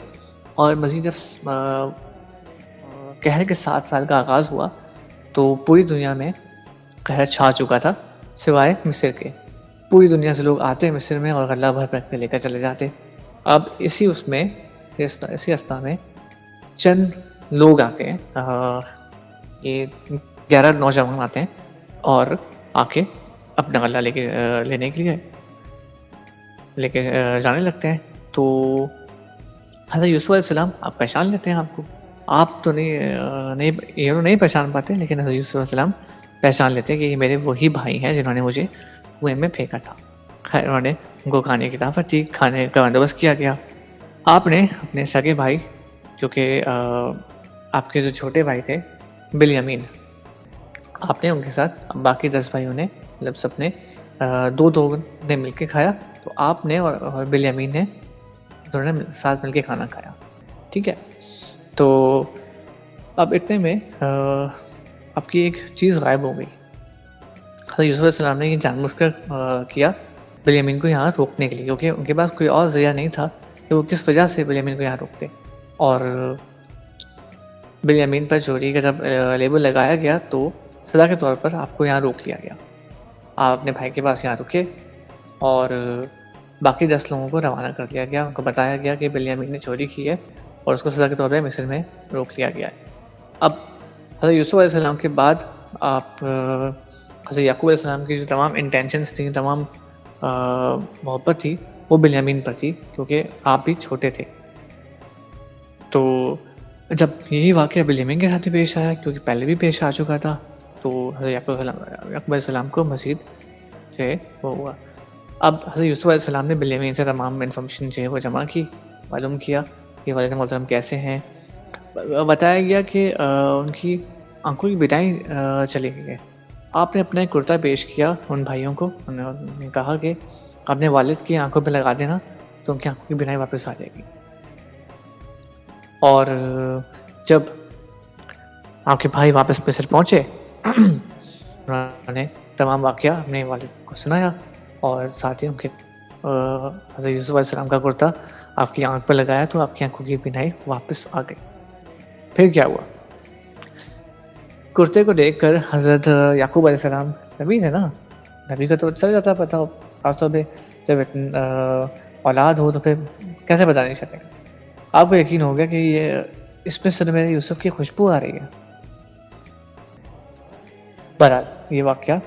और मज़ीद जब कहर के 7 साल का आगाज़ हुआ तो पूरी दुनिया में कहर छा चुका था सिवाय मिस्र के। पूरी दुनिया से लोग आते मिस्र में और गल्ला भर के लेकर चले जाते। अब इसी अवस्था में चंद लोग आते हैं, ये 11 नौजवान आते हैं और आके अपना गल्ला लेने के लिए लेके जाने लगते हैं। तो हज़रत यूसुफ़ अलैहिस्सलाम आप पहचान लेते हैं आपको, आप तो नहीं पहचान पाते, लेकिन हज़रत यूसुफ़ अलैहिस्सलाम पहचान लेते हैं कि ये मेरे वही भाई हैं जिन्होंने मुझे कुएं में फेंका था। खैर उन्होंने उनको खाने की दावत दी, खाने का बंदोबस्त किया गया। आपने अपने सगे भाई जो कि आपके जो छोटे भाई थे बिन्यामीन, आपने उनके साथ बाकी 10 भाइयों ने मतलब सबने दो ने मिलके खाया। तो आपने और बिन्यामीन ने दोनों ने साथ मिलके खाना खाया, ठीक है। तो अब इतने में आपकी एक चीज़ गायब हो गई। हज़रत यूसुफ़ अलैहिस्सलाम ने ये जानबूझकर किया बिन्यामीन को यहाँ रोकने के लिए, क्योंकि उनके पास कोई और ज़रिया नहीं था कि वो किस वजह से बिन्यामीन को यहाँ रोकते। और बिन्यामीन पर चोरी का जब लेबल लगाया गया तो सज़ा के तौर पर आपको यहाँ रोक लिया गया। आप अपने भाई के पास यहाँ रुके और बाकी 10 लोगों को रवाना कर दिया गया। उनको बताया गया कि बिन्यामीन ने चोरी की है और उसको सज़ा के तौर पर मिस्र में रोक लिया गया है। अब हज़रत यूसुफ़ अलैहिस्सलाम के बाद आप हज़रत याकूब अलैहिस्सलाम की जो तमाम इंटेंशंस थी, तमाम मोहब्बत थी, वो बिन्यामीन पर थी क्योंकि आप भी छोटे थे। तो जब यही वाक़या बिन्यामीन के साथ भी पेश आया, क्योंकि पहले भी पेश आ चुका था, तो हज़रत याकूब अलैहिस्सलाम को मज़ीद जो है वो हुआ। अब हज़रत यूसुफ़ अलैहिस्सलाम ने बिन्यामीन से तमाम इन्फॉर्मेशन जो है वो जमा की, मालूम किया कि वालिद मोहतरम कैसे हैं। बताया गया कि उनकी आंखों की बिनाई चली गई है। आपने अपना एक कुर्ता पेश किया उन भाइयों को, उन्होंने कहा कि अपने वालिद की आंखों पे लगा देना तो उनकी आंखों की बिनाई वापस आ जाएगी। और जब आपके भाई वापस मिस्र पहुँचे उन्होंने तमाम वाक़या अपने वालिद को सुनाया और साथ ही उनके हज़रत यूसुफ़ अलैहिस्सलाम का कुर्ता आपकी आंख पर लगाया तो आपकी आंखों की बिनाई वापस आ गई। फिर क्या हुआ? कुर्ते को देखकर हज़रत याकूब अलैहिस्सलाम नबी थे ना, नबी का तो चल जाता पता, खासतौर पे जब औलाद हो तो फिर कैसे पता नहीं चलेगा। आपको यकीन हो गया कि ये इसमें से मेरे यूसुफ की खुशबू आ रही है। बहरहाल ये वाक़या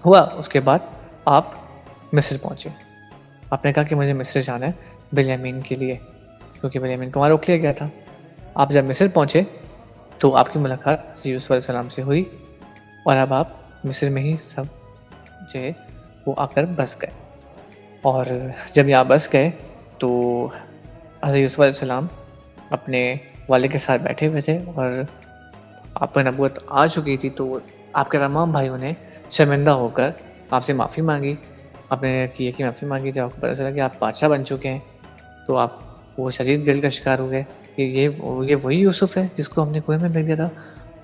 हुआ। उसके बाद आप मिस्र पहुँचे। आपने कहा कि मुझे मिस्र जाना है बिन्यामीन के लिए, क्योंकि बिन्यामीन को वहाँ रोक लिया गया था। आप जब मिस्र पहुँचे तो आपकी मुलाकात यूसुफ अलैहिस्सलाम से हुई और अब आप मिस्र में ही सब जो है वो आकर बस गए। और जब यहाँ बस गए तो हज़रत यूसुफ अलैहिस्सलाम अपने वालिद के साथ बैठे हुए थे और आप पर नबूवत आ चुकी थी। तो आपके तमाम भाइयों ने शर्मिंदा होकर आपसे माफ़ी मांगी, आपने किए की माफ़ी मांगी। जब आपको पता चला कि आप बादशाह बन चुके हैं तो आप वो शदीद गिल का शिकार हो गए कि ये वही यूसुफ है जिसको हमने कुएं में फेंक दिया था।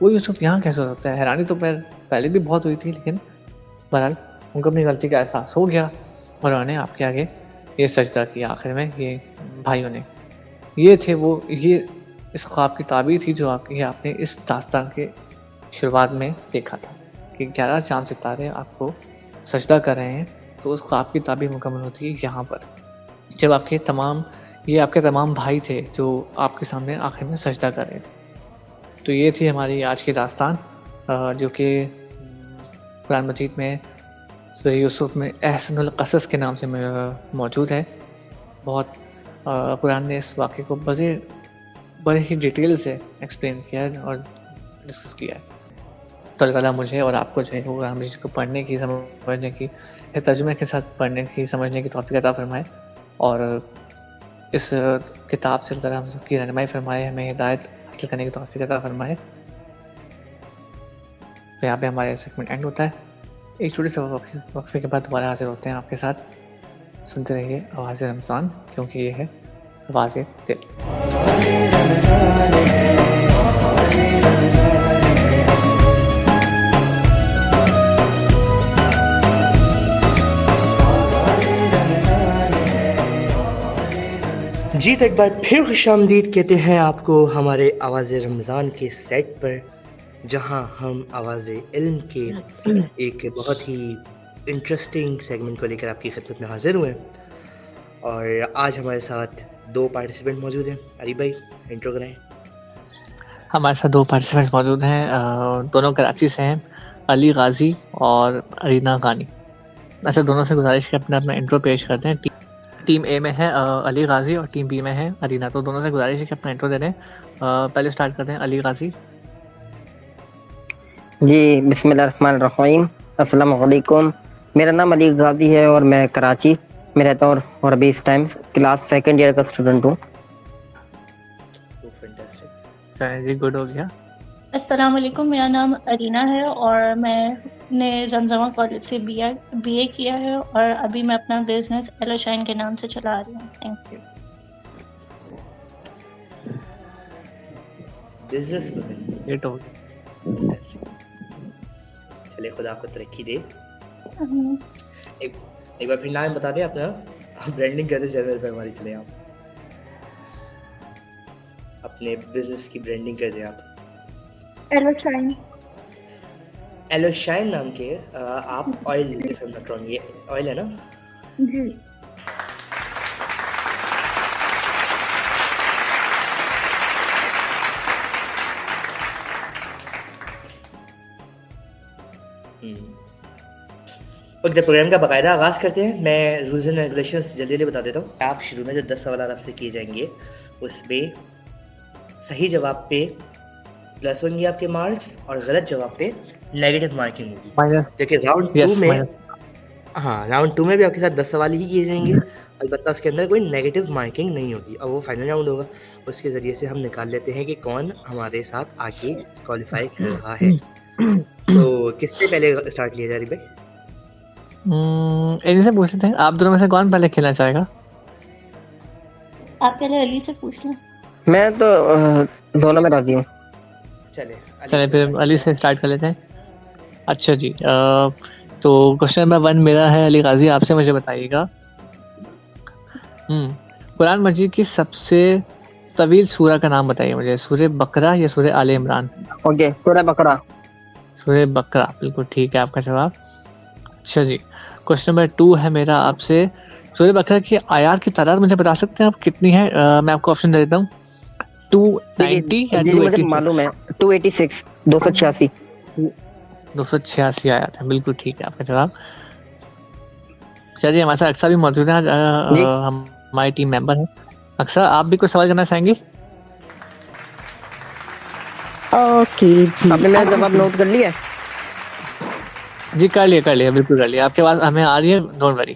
वो यूसुफ यहाँ कैसे हो सकता है? हैरानी तो पहले भी बहुत हुई थी, लेकिन बहरहाल उनको अपनी गलती का एहसास हो गया और उन्होंने आपके आगे ये सजदा किया। आखिर में ये भाइयों ने ये इस ख्वाब की ताबीर थी जो आपने इस दास्तान के शुरुआत में देखा था कि 11 चांद सितारे आपको सजदा कर रहे हैं। तो उस ख्वाब की ताबीर मुकम्मल होती है यहाँ पर, जब आपके तमाम भाई थे जो आपके सामने आखिर में सजदा कर रहे थे। तो ये थी हमारी आज की दास्तान जो कि कुरान मजीद में सूरह यूसुफ में अहसनुल क़सस के नाम से मौजूद है। बहुत कुरान ने इस वाक़े को बड़े ही डिटेल से एक्सप्लेन किया है और डिस्कस किया है। तो अल्लाह ताला मुझे और आपको जो है वो कुरान मजीद को पढ़ने की, समझने की, इस तर्जुमे के साथ पढ़ने की, समझने की तौफ़ीक़ अता फ़रमाए और इस किताब से अल्लाह ताला हम सबकी रहनुमाई फ़रमाए, हमें हिदायत हासिल करने की तौफ़ीक़ अता फ़रमाए। तो यहाँ पे हमारा सेगमेंट एंड होता है। एक छोटे से वक्फे के बाद दोबारा हाजिर होते हैं आपके साथ। सुनते रहिए आवाज़ रमज़ान, क्योंकि ये है आवाज़ दिल। जी तो एक बार फिर खुशामदीद कहते हैं आपको हमारे आवाज़ रमज़ान के सेट पर, जहां हम आवाज़ इल्म के एक बहुत ही इंटरेस्टिंग सेगमेंट को लेकर आपकी खिदमत में हाजिर हुए हैं। और आज हमारे साथ दो पार्टिसिपेंट मौजूद हैं। अली भाई इंट्रो कराएं। हमारे साथ दो पार्टिसिपेंट्स मौजूद हैं, दोनों कराची से हैं, अली गाजी और अरीना गानी। अच्छा, दोनों से गुजारिश है अपना अपना इंट्रो पेश करते हैं। टीम ए में है अली गाजी और टीम बी में है अरीना। तो दोनों से गुजारिश है कि अपना इंट्रो दे दें। पहले स्टार्ट करते हैं अली गाजी। जी बिस्मिल्लाहिर्रहमानिर्रहीम, अस्सलाम वालेकुम। मेरा नाम अली गाजी है और मैं कराची में रहता हूँ और अभी इस टाइम क्लास सेकंड ईयर का स्टूडेंट हूँ। चलिए जी, गुड हो गया। अस्सलाम वालेकुम, मेरा नाम अरीना है और मैंने रमज़मा कॉलेज से बीए किया है और अभी मैं अपना बिजनेस एलोशाइन के नाम से चला रही हूँ। Thank you. बिजनेस लेट हो गया। चले, खुदा आपको तरक्की दे। एक बार फिर नाम बता दें अपना, ब्रांडिंग करते चैनल पे हमारी। चले आप अपने बिजनेस की ब्रांडिंग कर दें आप। एलोशाइन। एलोशाइन नाम के आप oil, if I am not wrong, ये ऑयल है ना? जी। ओके, प्रोग्राम का बाकायदा आगाज़ करते हैं। मैं रूल्स एंड रेगुलेशंस जल्दी बता देता हूँ। आप शुरू में जो 10 सवाल आपसे किए जाएंगे उसमें सही जवाब पे प्लस होंगे आपके मार्क्स और गलत जवाब पे नेगेटिव मार्किंग होगी। देखिए राउंड 2 में राउंड 2 में भी आपके साथ 10 सवाल ही किए जाएंगे, अलबत्ता उसके अंदर कोई नेगेटिव मार्किंग नहीं होगी और वो फाइनल राउंड होगा। उसके ज़रिए से हम निकाल लेते हैं कि कौन हमारे साथ आगे क्वालिफाई कर रहा है। तो किससे पहले स्टार्ट लिया जा रही भाई? इन्हीं से पूछ लेते हैं। आप दोनों में से कौन पहले खेलना चाहेगा? आप पहले अली से पूछ लें। मैं तो दोनों में राजी हूँ। चले फिर अली से स्टार्ट कर लेते हैं। अच्छा जी, तो क्वेश्चन नंबर 1 मेरा है अली गाजी, आपसे मुझे बताइएगा कुरान मजीद की सबसे तवील सूरा का नाम बताइए मुझे। सूरह बकरा या सूरह आले इमरान? ओके, सूरह बकरा। सूरह बकरा, बिल्कुल ठीक है आपका जवाब। अच्छा जी, क्वेश्चन नंबर 2 है मेरा आपसे। सूरह बकरा की आयत की तादाद मुझे बता सकते हैं आप कितनी है? मैं आपको ऑप्शन दे देता हूँ, 290 या 286? मुझे मालूम है 286, 286। 286 आयत है, बिल्कुल ठीक है आपका जवाब। चलिए, हमारे साथ अक्सर भी मौजूद है, हमारी टीम मेंबर है। अक्सर, आप भी कुछ सवाल करना चाहेंगी? ओके जी, आपने मेरा जवाब नोट कर लिया? जी कर लिया, बिल्कुल कर लिया। आपके आवाज़ हमें आ रही है, डोंट वरी।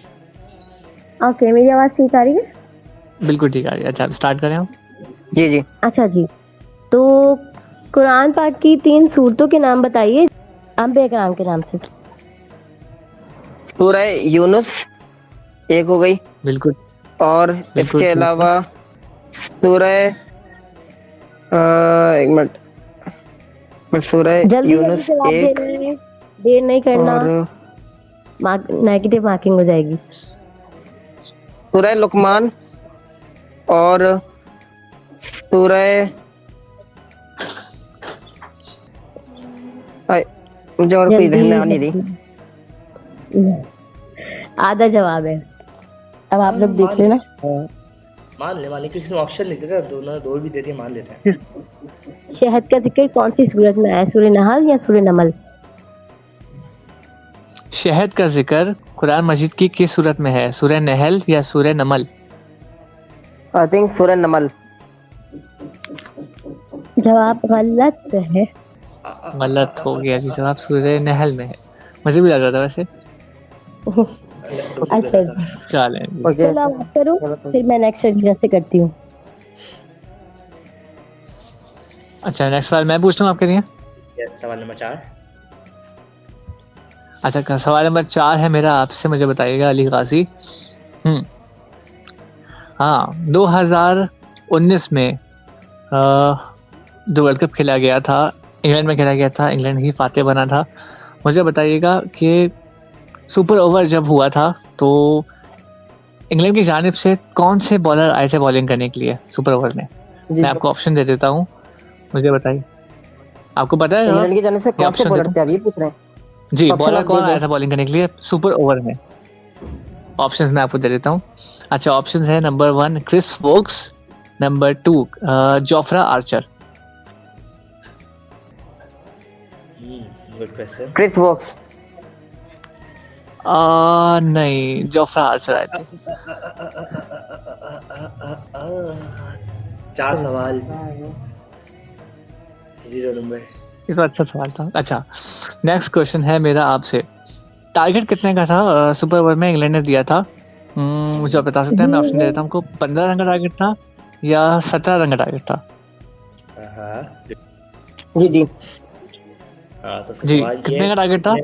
ओके, मेरी आवाज़ ठीक आ रही है? बिल्कुल ठीक आ रही है। अच्छा, स्टार्ट करें हम। जी। अच्छा जी, तो कुरान पाक की 3 सूरतों के नाम बताइए अंबिया कराम के नाम से। सूरह यूनुस एक हो गई, बिल्कुल, और इसके अलावा सूरह एक मिनट, सूरह यूनुस एक, देर नहीं करना और नेगेटिव मार्किंग हो जाएगी। सूरह लुकमान और सूरह मुझे और कोई ध्यान में आ नहीं रही। आधा जवाब है, अब आप लोग देख लेना। मान ले किसी में ऑप्शन नहीं देता, दोनों दो भी देते हैं, मान लेते हैं। शहद का जिक्र कौन सी सूरत में है? सूरह नहल या सूरह नमल? शहद का जिक्र कुरान मजीद की किस सूरत में है, सूरह नहल या सूरह नमल? आई थिंक सूरह नमल। जवाब गलत है। गलत हो गया जी, जवाब सूरह नहल में है। मुझे भी लग रहा था वैसे। अच्छा चलें, ओके चलो आप करो, फिर मैं नेक्स्ट अलीना से करती हूँ। अच्छा नेक्स्ट सवाल मैं पूछता हूँ आपके लिए। सवाल नंबर 4। अच्छा सवाल नंबर 4 है मेरा आपसे, मुझे बताइएगा अली गाजी। हाँ 2019 में जो वर्ल्ड कप खेला गया था इंग्लैंड में खेला गया था, इंग्लैंड ही फातेह बना था। मुझे बताइएगा कि सुपर ओवर जब हुआ था तो इंग्लैंड की जानिब से कौन से बॉलर आए थे बॉलिंग करने के लिए सुपर ओवर में? मैं आपको ऑप्शन दे देता हूँ, मुझे बताइए। आपको पता है इंग्लैंड की जानिब से कौन से बॉलर थे, अभी पूछ रहे हैं? जी, Option बॉलर आप कौन दे आया दो। था बॉलिंग करने के लिए सुपर ओवर में? ऑप्शंस मैं आपको दे देता हूँ। अच्छा ऑप्शंस है number 1 Chris Woakes, number 2 Jofra Archer. Good question. Chris Woakes. नहीं, जोफ्रा आर्चर आए थे। 4 सवाल 0 नंबर। इस बार अच्छा सवाल था। अच्छा नेक्स्ट क्वेश्चन है मेरा आपसे। टारगेट कितने का था सुपर ओवर में इंग्लैंड ने दिया था? मुझे आप बता सकते हैं? मैं ऑप्शन दे देता हूँ आपको। 15 रन का टारगेट था या 17 रन का टारगेट था? जी जी तो जी, सवाल कितने ये का टारगेट था?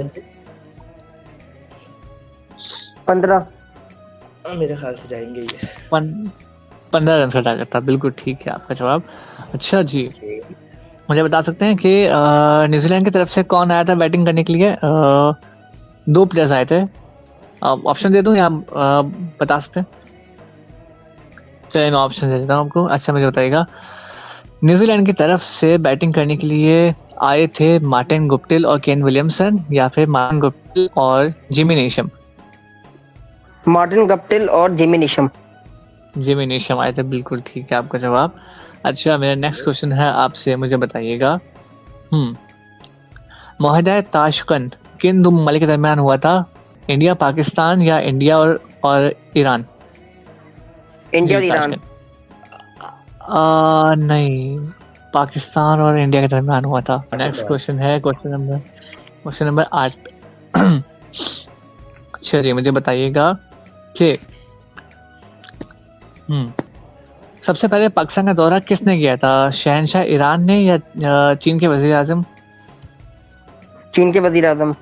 15। मेरे ख्याल से जाएंगे ये 15 रन का टारगेट था। बिल्कुल ठीक है आपका जवाब। अच्छा जी, मुझे बता सकते हैं कि न्यूजीलैंड की तरफ से कौन आया था बैटिंग करने के लिए? 2 प्लेयर्स आए थे। ऑप्शन दे दूं या बता सकते हैं? चलिए मैं ऑप्शन दे देता हूँ आपको। अच्छा मुझे बताइएगा, न्यूजीलैंड की तरफ से बैटिंग करने के लिए आए थे मार्टिन गुप्टिल और केन विलियमसन, या फिर मार्टिन गुप्टिल और जिमी नेशम? मार्टिन गप्टिल और जिमी निशम। जिमी नेशम आए थे। बिल्कुल ठीक है आपका जवाब। अच्छा मेरा नेक्स्ट क्वेश्चन है आपसे, मुझे बताइएगा मुआहदा ताशकंद किन 2 ममालिक के दरमियान हुआ था? इंडिया पाकिस्तान या इंडिया और ईरान? इंडिया और जी, ईरान। ताशकंद। नहीं, पाकिस्तान और इंडिया के दरमियान हुआ था। नेक्स्ट क्वेश्चन है क्वेश्चन नंबर 8। अच्छा जी मुझे बताइएगा कि सबसे पहले पाकिस्तान का दौरा किसने किया था? शहनशाह ईरान ने या चीन के वजीर आजम? चीन के वजीर आजम।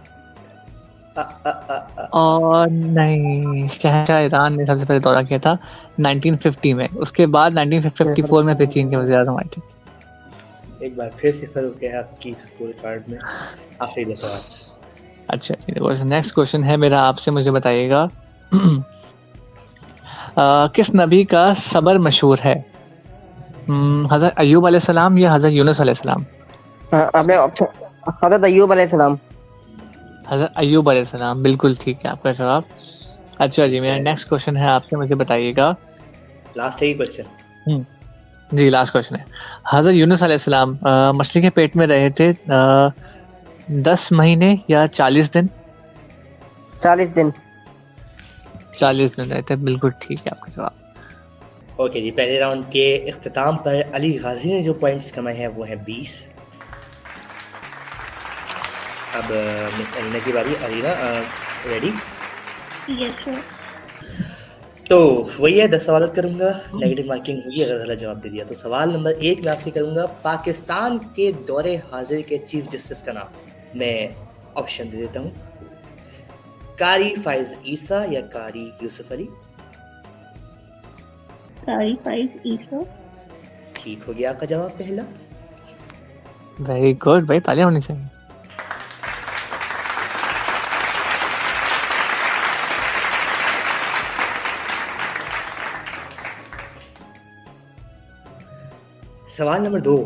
और नहीं, शहनशाह ईरान ने सबसे पहले दौरा किया था 1950 में। उसके बाद 1954 में फिर चीन के वजीर आजम आए थे। एक बार फिर सिफर हो गया आपकी स्कोर कार्ड में। आखिरी सवाल। अच्छा ठीक है, नेक्स्ट क्वेश्चन है मेरा आपसे, मुझे बताइएगा किस नबी का सबर मशहूर है? हज़रत अय्यूब अलैहिस्सलाम या हज़रत यूनुस अलैहिस्सलाम? आपने ऑप्शन हज़रत अय्यूब अलैहिस्सलाम। हज़रत अय्यूब अलैहिस्सलाम, बिल्कुल ठीक है आपका जवाब। अच्छा जी मेरा नेक्स्ट क्वेश्चन है आपसे, मुझे बताइएगा। लास्ट है ये क्वेश्चन। जी लास्ट क्वेश्चन है। हज़रत यूनुस अलैहिस्सलाम मछली के पेट में रहे थे 10 महीने या 40 दिन? 40 दिन। 40 दिन रहे थे। बिल्कुल ठीक है आपका जवाब। ओके जी, पहले राउंड के इख्तिताम पर अली गाजी ने जो पॉइंट्स कमाए हैं वो हैं 20। अब मिस अलीना की बारी। अलीना रेडी? Yes sir. तो वही है, 10 सवाल करूंगा, नेगेटिव मार्किंग होगी अगर गलत जवाब दे दिया तो। सवाल नंबर 1 मैं आपसे करूंगा, पाकिस्तान के दौरे हाजिर के चीफ जस्टिस का नाम। मैं ऑप्शन दे देता हूँ, कारी फाइज ईसा या कारी यूसुफ अली। कारी फाइज ईसा। ठीक हो गया आपका जवाब पहला। वेरी गुड भाई, तालियां होनी चाहिए। सवाल नंबर 2,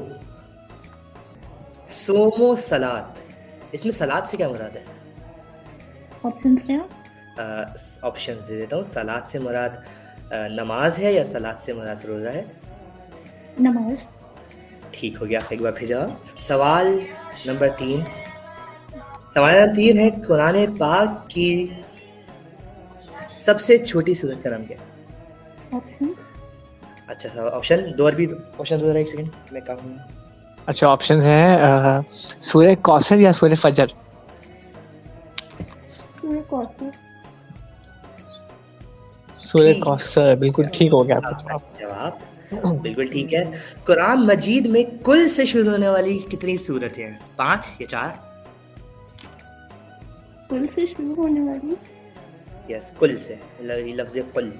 सोमो सलात, इसमें सलात से क्या मुराद है? ऑप्शन क्या? ऑप्शंस दे देता हूँ। सलात से मुराद नमाज है या सलात से मुराद रोज़ा है? नमाज। ठीक हो गया, एक बार फिर जवाब। सवाल नंबर 3, सवाल नंबर 3 है, कुरान पाक की सबसे छोटी सूरत का नाम क्या है? ऑप्शन अच्छा सर, ऑप्शन दो और भी ऑप्शन दो, एक सेकंड मैं काम। अच्छा, ऑप्शन है सूर्य कौसर या सूर्य फजर। सूर्य कौसर। सूर्य ठीक। कौसर, बिल्कुल ठीक हो गया आपका जवाब। जवाब बिल्कुल ठीक है। कुरान मजीद में कुल से शुरू होने वाली कितनी सूरतें हैं? 5 या 4? कुल से शुरू होने वाली। यस, कुल से, लफ्ज़ कुल,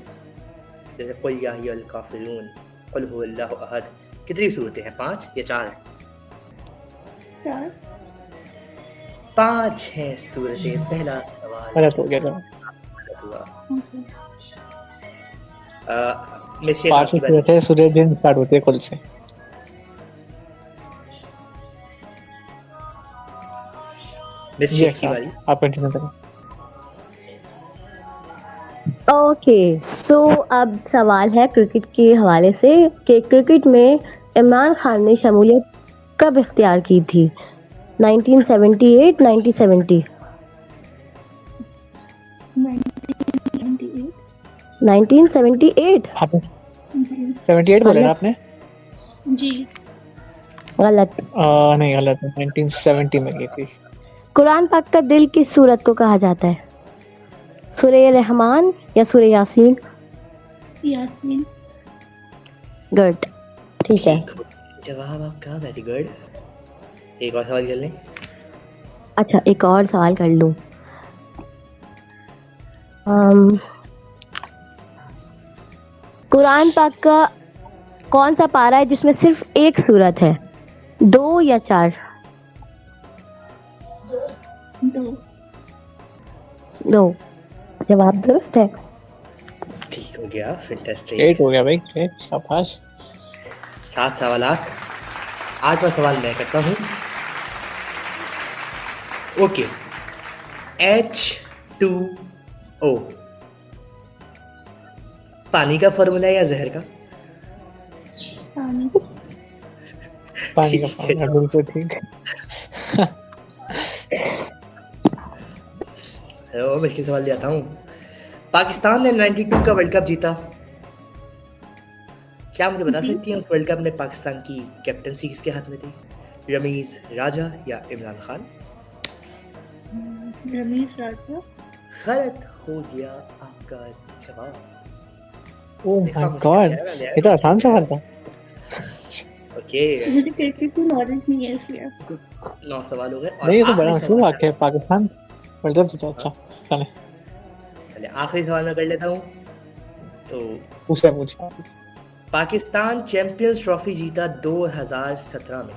जैसे कुल या अय्युहल काफिरून, कुल हुवल्लाहु अहद। कितनी सूरतें हैं? 5 या 4 है? 4। 5 है सूरतें। पहला सवाल गलत हो गया। गलत हुआ। मिस्टर 5 आपकी की बारी। सूरत है, सूर्य दिन स्टार्ट होती है कुल से। मिस्टर की बारी। आप कंटिन्यू करें। ओके, तो अब सवाल है क्रिकेट के हवाले से कि क्रिकेट में इमरान खान ने शमूलियत कब इख्तियार की थी? 1978, 1970? 1998। 1978? आपने 78 बोला ना आपने? जी। गलत। नहीं, गलत है, 1970 में की थी। कुरान पाक का दिल किस सूरत को कहा जाता है? सूरह रहमान या सूरह यासीन? यासीन। गुड, ठीक है। जवाब आपका वेरी गुड। एक और सवाल कर लें। अच्छा, एक और सवाल कर लूं। कुरान पाक का कौन सा पारा है जिसमें सिर्फ एक सूरत है? 2 या 4? 2। जवाब दुरुस्त है। ठीक हो गया, फैंटास्टिक। 8 हो गया भाई, 8, शाबाश। 7 सवालात। 8वां सवाल मैं करता हूँ। ओके, H2O पानी का फॉर्मूला है या जहर का? पानी। पानी का फॉर्मूला, बिल्कुल ठीक। हेलो, मुश्किल सवाल लेता हूँ। पाकिस्तान ने 92 का वर्ल्ड कप जीता। क्या मुझे बता सकती हैं उस वर्ल्ड कप में पाकिस्तान की कैप्टनसी किसके हाथ में थी? रमीज राजा या इमरान खान? रमीज राजा। गलत हो गया आपका जवाब। ओह माय गॉड, ये तो आसान सवाल था। ओके, मुझे क्रिकेट की नॉलेज नहीं है इसलिए। 9 सवाल हो गए। और नहीं, ये तो आखिरी बड़ा मशहूर सवाल वाक़या है, पाकिस्तान वर्ल्ड कप जीता। अच्छा, चले चलिए आखिरी सवाल मैं कर लेता हूँ। तो पूछा। पाकिस्तान चैंपियंस ट्रॉफी जीता 2017 में।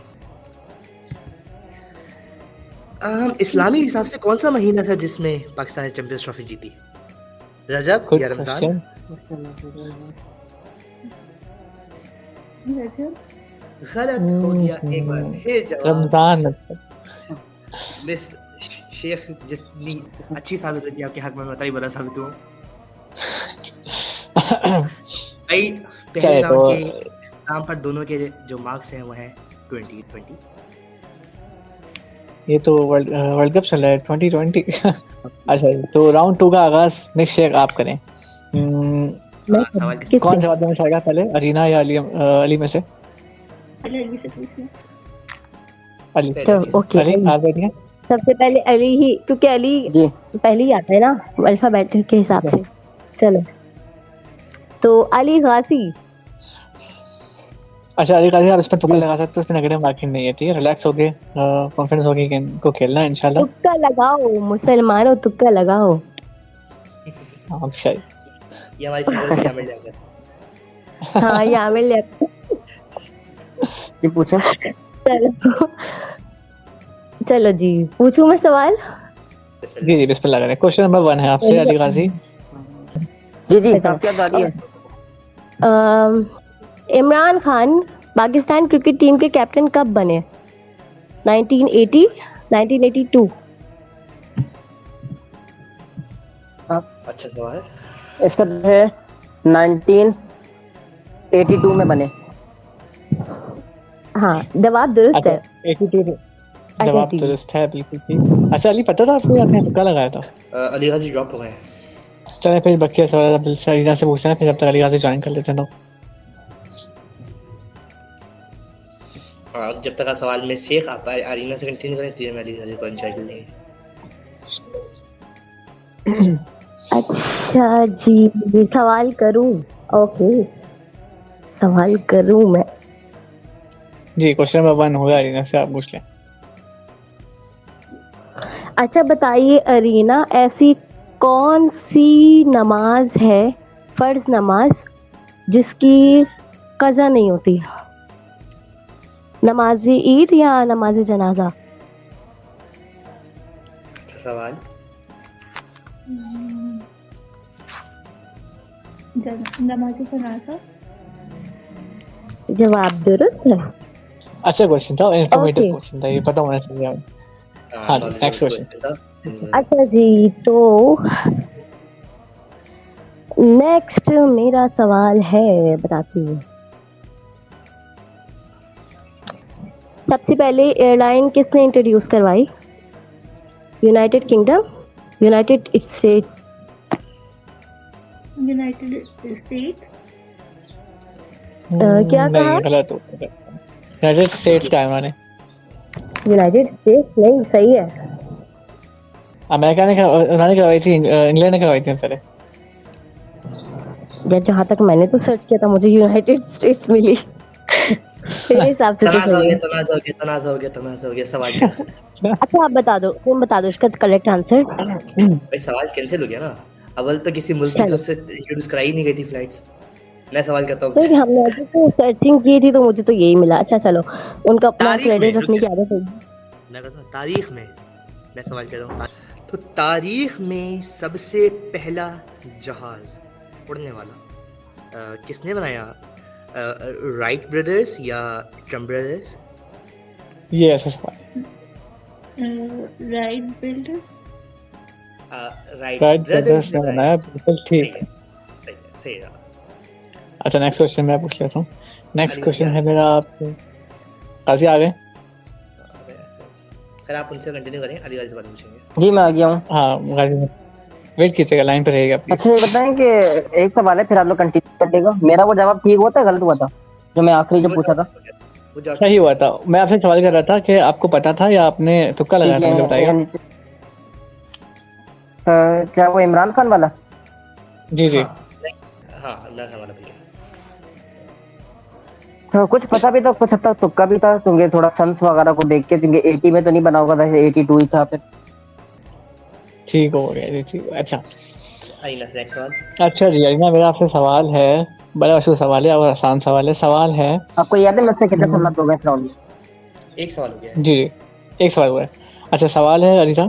इस्लामी हिसाब से कौन सा महीना था जिसमें पाकिस्तान ने चैंपियंस ट्रॉफी जीती? रजब या रमजान? गलत हो गया एक बार फिर जवाब। रमजान। मिस शेख जितनी अच्छी साबित होती है आपके हक में, मैं बताई बड़ा साबित हुआ भाई। पहले राउंड के नाम पर दोनों के जो मार्क्स हैं वो हैं 20-20। ये तो वर्ल्ड कप चल रहा है 2020। अच्छा, तो राउंड 2 का आगाज नेक्स्ट शेख आप करें। कौन जवाब देना चाहेगा पहले, अरीना या अली में से? अली से पूछिए। अली। तो ओके, अली आप बैठिए। सबसे पहले अली ही, क्योंकि अली पहले ही आता है ना अल्फाबेट के हिसाब से। चलो, तो अली गाजी। अच्छा, अली गाजी, आप इसमें तुक्का लगा सकते हो, इसमें नेगेटिव मार्किंग नहीं है, ठीक है? रिलैक्स हो गए, कॉन्फिडेंस हो गए को खेलना है इंशाल्लाह। तुक्का लगाओ मुसलमानों, तुक्का लगाओ। हाँ शायद ये हमारी फिगर्स क्या मिल जाएगा। हाँ, यहाँ मिल जाएगा। जी पूछो। चलो जी, पूछूं मैं सवाल? जी बिस्मिल्लाह करें। क्वेश्चन नंबर 1 है आपसे अली गाजी। जी आप क्या बारी है? इमरान खान पाकिस्तान क्रिकेट टीम के कैप्टन कब बने? 1980, 1982? अच्छा सवाल। इसका है 1982 में बने। हाँ, जवाब दुरुस्त है। 82 जवाब ठीक। दुरुस्त है, बिल्कुल ठीक। अच्छा अली, पता था आपको, आपने तुक्का लगाया था? अली गाजी ड्रॉप हो गए हैं। चले फिर बकिया सवाल अब अरीना से पूछना है, फिर जब तक अली गाजी ज्वाइन कर लेते हैं तो। और जब तक आप सवाल में शेख आप अरीना से कंटिन्यू करें, तो मैं अली गाजी को एंजॉय कर लेंगे। अच्छा जी, सवाल करूं? ओके, सवाल करूं मैं। जी, क्वेश्चन नंबर 1 होगा अरीना से, आप पूछ लें। अच्छा बताइए अरीना, ऐसी कौन सी नमाज है, फर्ज नमाज, जिसकी कज़ा नहीं होती? नमाज ईद या नमाज जनाजा? अच्छा सवाल। नमाज़ी जनाज़ा। जवाब दुरुस्त है। अच्छा क्वेश्चन था, इन्फॉर्मेटिव Okay. क्वेश्चन था, ये पता होना चाहिए हमें। हाँ जी, नेक्स्ट क्वेश्चन। अच्छा जी, तो नेक्स्ट मेरा सवाल है, बताती हूँ। सबसे पहले एयरलाइन किसने इंट्रोड्यूस करवाई? United kingdom, United states? United states. क्या कहा? नहीं, गलत हो गया। यूनाइटेड स्टेट्स का है मैंने। यूनाइटेड स्टेट्स नहीं, सही है। अमेरिका ने उन्होंने करवाई थी, इंग्लैंड ने करवाई थी पहले। या जहाँ तक मैंने तो सर्च किया था, मुझे यूनाइटेड स्टेट्स मिली। मेरे हिसाब से तो सही है। तनाज़ हो गया, सवाल कैंसिल। अच्छा आप बता दो, तुम बता दो इसका करेक्ट आंसर। भाई सवाल कैंसिल हो गया ना। अव्वल तो किसी मुल्क की चलो। तरफ से इंट्रोड्यूस कराई नहीं गई थी फ्लाइट्स। मैं सवाल करता तो हूँ हमने अभी तो सर्चिंग की थी, तो मुझे तो यही मिला। अच्छा चलो, उनका अपना तारीख क्रेडिट में, रखने की आदत होगी। मैं कहता हूँ तारीख में, मैं सवाल कर रहा हूँ। तो तारीख में सबसे पहला जहाज उड़ने वाला किसने बनाया? राइट ब्रदर्स या ट्रम्प ब्रदर्स? ये ऐसा सवाल। Right builder. Right Wright brothers brothers ने बनाया, बिल्कुल ठीक। सही है। अच्छा नेक्स्ट क्वेश्चन मैं पूछ लेता हूँ। नेक्स्ट अली क्वेश्चन गाजी है मेरा आपसे। काजी आ गए? फिर आप उनसे कंटिन्यू करें, अली गाजी से बात पूछेंगे। जी मैं आ गया हूँ। हाँ गाजी, वेट कीजिएगा, लाइन पे रहिएगा प्लीज। अच्छा ये बताएं कि एक सवाल है, फिर आप लोग कंटिन्यू करिएगा। मेरा वो जवाब ठीक हुआ था, गलत हुआ था, जो मैं आखिरी जो पूछा था? सही हुआ था। मैं आपसे सवाल कर रहा था कि आपको पता था या आपने तुक्का लगाया था, मुझे बताइएगा। क्या वो इमरान खान वाला? जी जी। हाँ अल्लाह का वाला भैया। तो कुछ पता भी था, कुछ हद तक तुक्का भी था, क्योंकि थोड़ा सन्स वगैरह को देख के, क्योंकि 80 में तो नहीं बना होगा था, 82 ही था फिर। ठीक हो गया जी, ठीक। अच्छा अरीना से नेक्स्ट सवाल। अच्छा जी अरीना, मेरा आपसे सवाल है, बड़ा मशहूर सवाल है और आसान सवाल है। सवाल है, आपको याद है मुझसे कितने सवाल हो गए फिर? एक सवाल हो गया है। जी एक सवाल हुआ है। अच्छा सवाल है अरीना,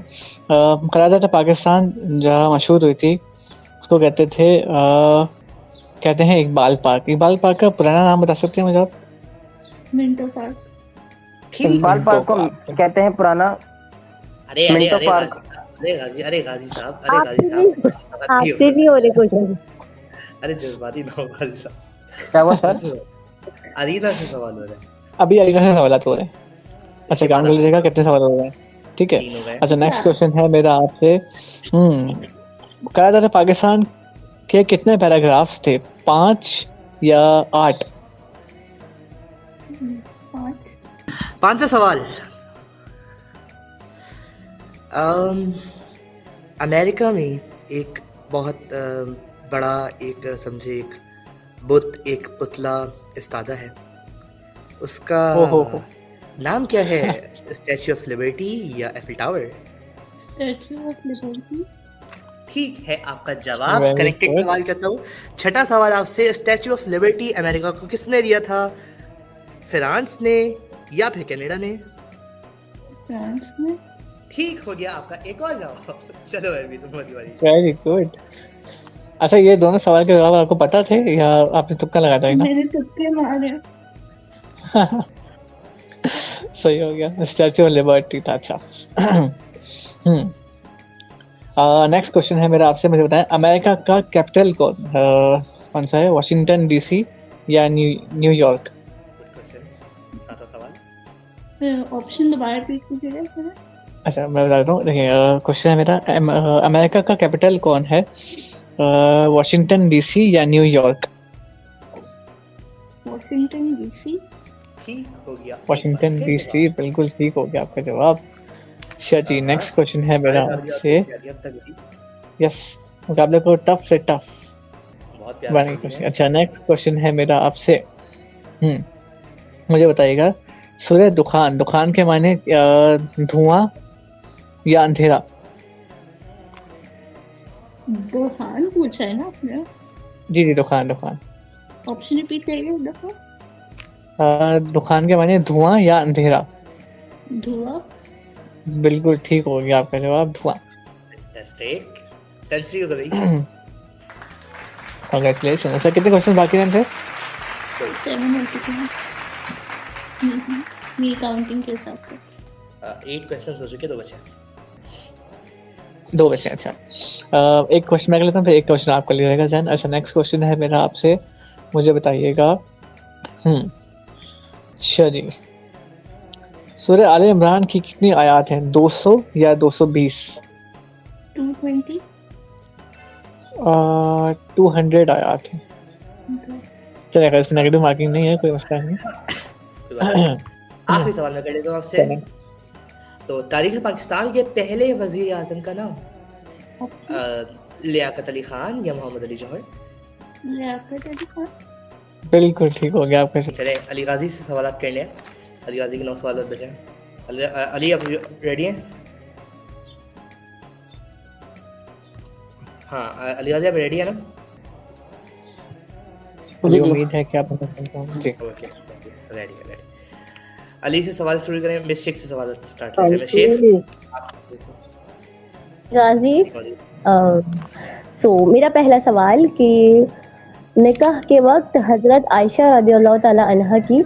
कराची पाकिस्तान जहाँ मशहूर हुई थी, उसको कहते थे कहते हैं इकबाल पार्क। इकबाल पार्क का पुराना नाम बता सकते हैं मुझे आप? Minto park. इकबाल पार्क को कहते हैं पुराना अरे मिंटो पार्क। गाजी साहब, आपसे भी हो रहे क्वेश्चन। अरे जज्बाती ना हो गाजी साहब। क्या हुआ सर? अरीना से सवाल हो रहा है। अभी अरीना से सवाल हो रहे हैं। अच्छा काम कर लीजिएगा, कितने सवाल हो रहे हैं? ठीक है। 3 हो गए। अच्छा नेक्स्ट क्वेश्चन है मेरा आपसे। कराची पाकिस्तान के कितने पैराग्राफ्स थे, 5 या 8? 5वां सवाल। अमेरिका में एक बहुत बड़ा एक समझे एक बुत, एक पुतला इस्तादा है। उसका नाम क्या है? स्टैच्यू ऑफ लिबर्टी या Eiffel tower? Statue of liberty. ठीक है आपका जवाब। करेक्टेड सवाल करता हूँ। छठा सवाल आपसे, स्टैच्यू ऑफ लिबर्टी अमेरिका को किसने दिया था? फ्रांस ने या फिर कनाडा ने? फ्रांस ने। ठीक हो गया आपका एक और जवाब। चलो अभी तुम्हारी बारी। Very good. अच्छा ये दोनों सवाल के जवाब आपको पता थे या आपने तुक्का लगाया था? मैंने तुक्के मारे। सही हो गया, स्टैच्यू ऑफ लिबर्टी था। अच्छा नेक्स्ट क्वेश्चन है मेरा आपसे। मुझे बताएं अमेरिका का कैपिटल कौन सा है? वॉशिंगटन डीसी या न्यूयॉर्क? Good question. सातवां सवाल। ऑप्शन दोबारा रिपीट कीजिएगा सर। अच्छा मैं बता देता हूँ। देखिए क्वेश्चन है मेरा, अमेरिका का कैपिटल कौन है? वॉशिंगटन डीसी या न्यूयॉर्क? Washington DC. ठीक हो गया, एक बार वॉशिंगटन फिर डीसी, दोबारा। बिल्कुल ठीक हो गया आपका जवाब। अच्छा जी, नेक्स्ट क्वेश्चन है मेरा हमारे साथ भी आपसे। आपकी तैयारी अब तक थी। यस, मुकाबले को टफ से टफ बहुत प्यारा बने खेल क्वेश्चन। रहे हैं। अच्छा नेक्स्ट क्वेश्चन है मेरा आपसे। मुझे बताइएगा, सूर्य दुखान, दुखान के माने धुआं या अंधेरा? दुहान पूछा है ना आपने? जी जी, दुखान दुखान। ऑप्शन रिपीट करिएगा एक दफा। दुखान के माने धुआं या अंधेरा? धुआं। बिल्कुल ठीक हो गया आपका जवाब, धुआं। फैंटास्टिक, सेंचुरी हो गई। कांग्रेचुलेशन। अच्छा कितने क्वेश्चन बाकी हैं थे? 7 हो चुके हैं। ये काउंटिंग के हिसाब से। 8 क्वेश्चंस हो चुके, 2 बचे। 2 बचे। अच्छा एक क्वेश्चन मैं कर लेता हूँ, फिर एक क्वेश्चन आपका ले लेगा जैन। अच्छा नेक्स्ट क्वेश्चन है मेरा आपसे, मुझे बताइएगा। अच्छा जी, सूरह आल इमरान की कितनी आयत हैं? 200 या 220? 220। 200 आयत हैं। चलेगा, इसमें नेगेटिव मार्किंग नहीं है, कोई मसला नहीं। आखिरी सवाल मैं कर लेता हूँ आपसे। तो तारीख पाकिस्तान के पहले वजीर आजम का नाम? लियाकत अली खान या मोहम्मद अली जौहर? लियाकत अली खान। बिल्कुल ठीक हो गया आपका। चले अली गाजी से सवाल कर लिया। अली गाजी के 9 सवाल बचे हैं। अली आप रेडी हैं? हाँ अली गाजी आप रेडी है ना? मुझे उम्मीद है कि आप जी ओके रेडी है, रेडी। अली से सवाल शुरू करें। मिस्टेक से सवाल स्टार्ट करते हैं। शेख गाजी, सो मेरा पहला सवाल कि निकाह के वक्त हजरत आयशा रदियल्लाहु ताला अन्हा की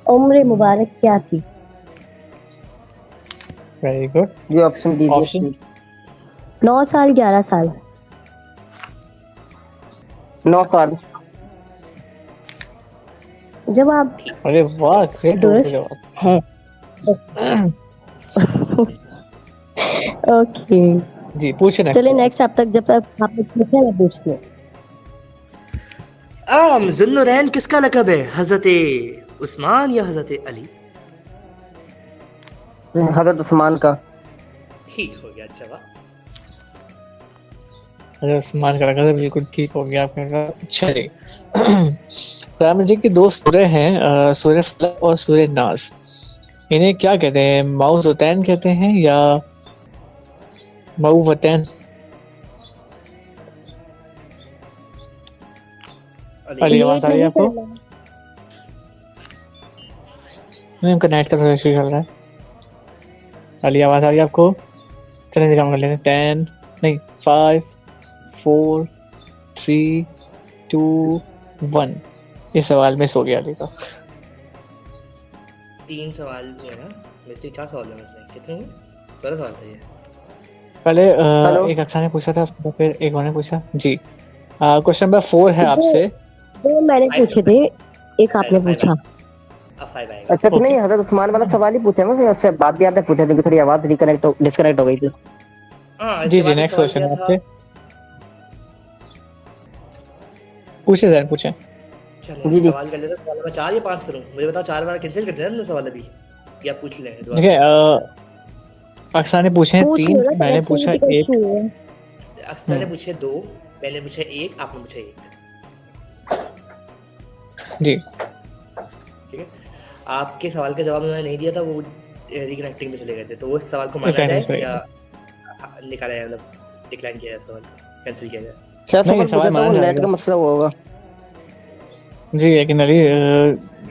उम्र मुबारक क्या थी? Very good. ये ऑप्शन दीजिए। ऑप्शन 9 साल, 11 साल। 9 साल। जवाब अरे वाह, ग्रेट दुरुस्त जवाब है। ओके जी। पूछे ना। चलिए नेक्स्ट, अब तक जब तक आपने पूछा मैं पूछ लूं। ज़ुन्नुरैन किसका लक़ब है? हजरत उस्मान या हजरत अली? हजरत उस्मान का। ठीक हो गया जवाब। अरे उस्मान का लगा था, बिल्कुल ठीक हो गया आपका। अच्छा जी, राम जी की 2 सूरह हैं, सूरह फलक और सूरह नास। इन्हें क्या कहते हैं? मऊज़तैन कहते हैं या मऊवतैन? अली आवाज आ रही है आपको? नहीं, उनका नेट का थोड़ा इशू चल रहा है। अली आवाज आ रही है आपको? चलें जी काम कर लेते हैं। 10 नहीं 5 4 3 2 1। ये सवाल मिस हो गया अली का। 3 सवाल जो है ना, मेरे से 4 सवाल हैं। कितने हुए? 12 सवाल थे ये। पहले एक अक्सा ने पूछा था, उसके बाद फिर एक और ने पूछा जी। क्वेश्चन नंबर 4 है आपसे। 2 मैंने पूछे थे, एक आपने पूछा। अब 5 आएगा। अच्छा तो नहीं, हजरत उस्मान वाला सवाल ही पूछा है, उससे बात भी आपने पूछा थी कि थोड़ी आवाज डिस्कनेक्ट हो गई थी। हाँ जी जी, नेक्स्ट क्वेश्चन है आपसे। पूछे सर, पूछे। चलिए सवाल कर लेते हैं। सवाल नंबर 4 या 5 करूं? मुझे बताओ, 4 बार कैंसिल करते हैं ना सवाल अभी, या पूछ लें? देखिए अक्सा ने पूछे 3, मैंने पूछा 1। अक्सा ने पूछे 2, मैंने पूछा 1, आपने पूछा 1। जी ठीक है। आपके सवाल का जवाब मैंने नहीं दिया था, वो रिकनेक्टिंग में चले गए थे, तो वो सवाल को माना जाए या निकाला जाए? मतलब डिक्लाइन किया जाए, सवाल कैंसिल किया जाए? शायद सवाल माना जाएगा, नेट का मसला होगा जी। लेकिन अली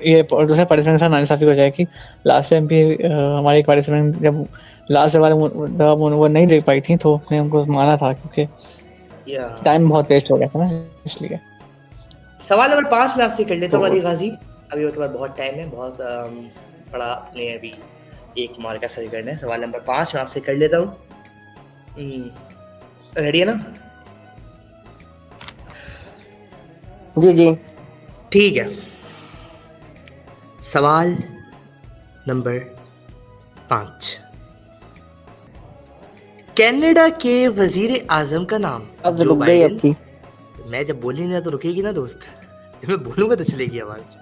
ये दूसरा पार्टिसिपेंट का नाइंसाफी हो जाएगी। लास्ट टाइम भी हमारी एक पार्टिसिपेंट जब लास्ट वाले वो नहीं देख पाई थी, तो हमने उनको माना था, क्योंकि टाइम बहुत वेस्ट हो गया था ना, इसलिए। सवाल नंबर 5 में आपसे कर लेता हूँ अली गाजी। अभी उसके बाद बहुत टाइम है, बहुत बड़ा अपने अभी एक मार्का सही करना है। सवाल नंबर 5 में आपसे कर लेता हूँ। रेडी है ना? जी जी ठीक है। सवाल नंबर 5। कनाडा के वजीर आजम का नाम अब जो रुक गई बाइडेन। आपकी। मैं जब बोलूंगा ना तो रुकेगी ना दोस्त, जब मैं बोलूंगा तो चलेगी आवाज।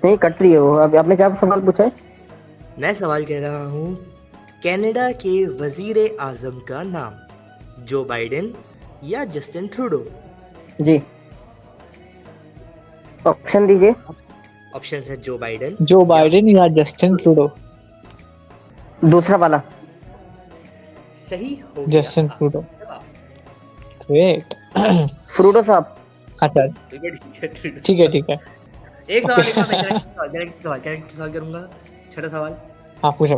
नहीं कट रही है वो। अभी आपने क्या सवाल पूछा है? मैं सवाल कह रहा हूँ, कनाडा के वजीर आजम का नाम जो बाइडेन या जस्टिन ट्रूडो। जी ऑप्शन दीजिए। ऑप्शन है जो बाइडेन, जो बाइडेन या जस्टिन ट्रूडो। दूसरा वाला। सही हो गया। Justin Trudeau. ग्रेट। फ्रूडो साहब। अच्छा ठीक ठीक है ठीक है। एक सवाल एक मैं करेक्ट सवाल करूंगा। छठा सवाल। हाँ पूछो।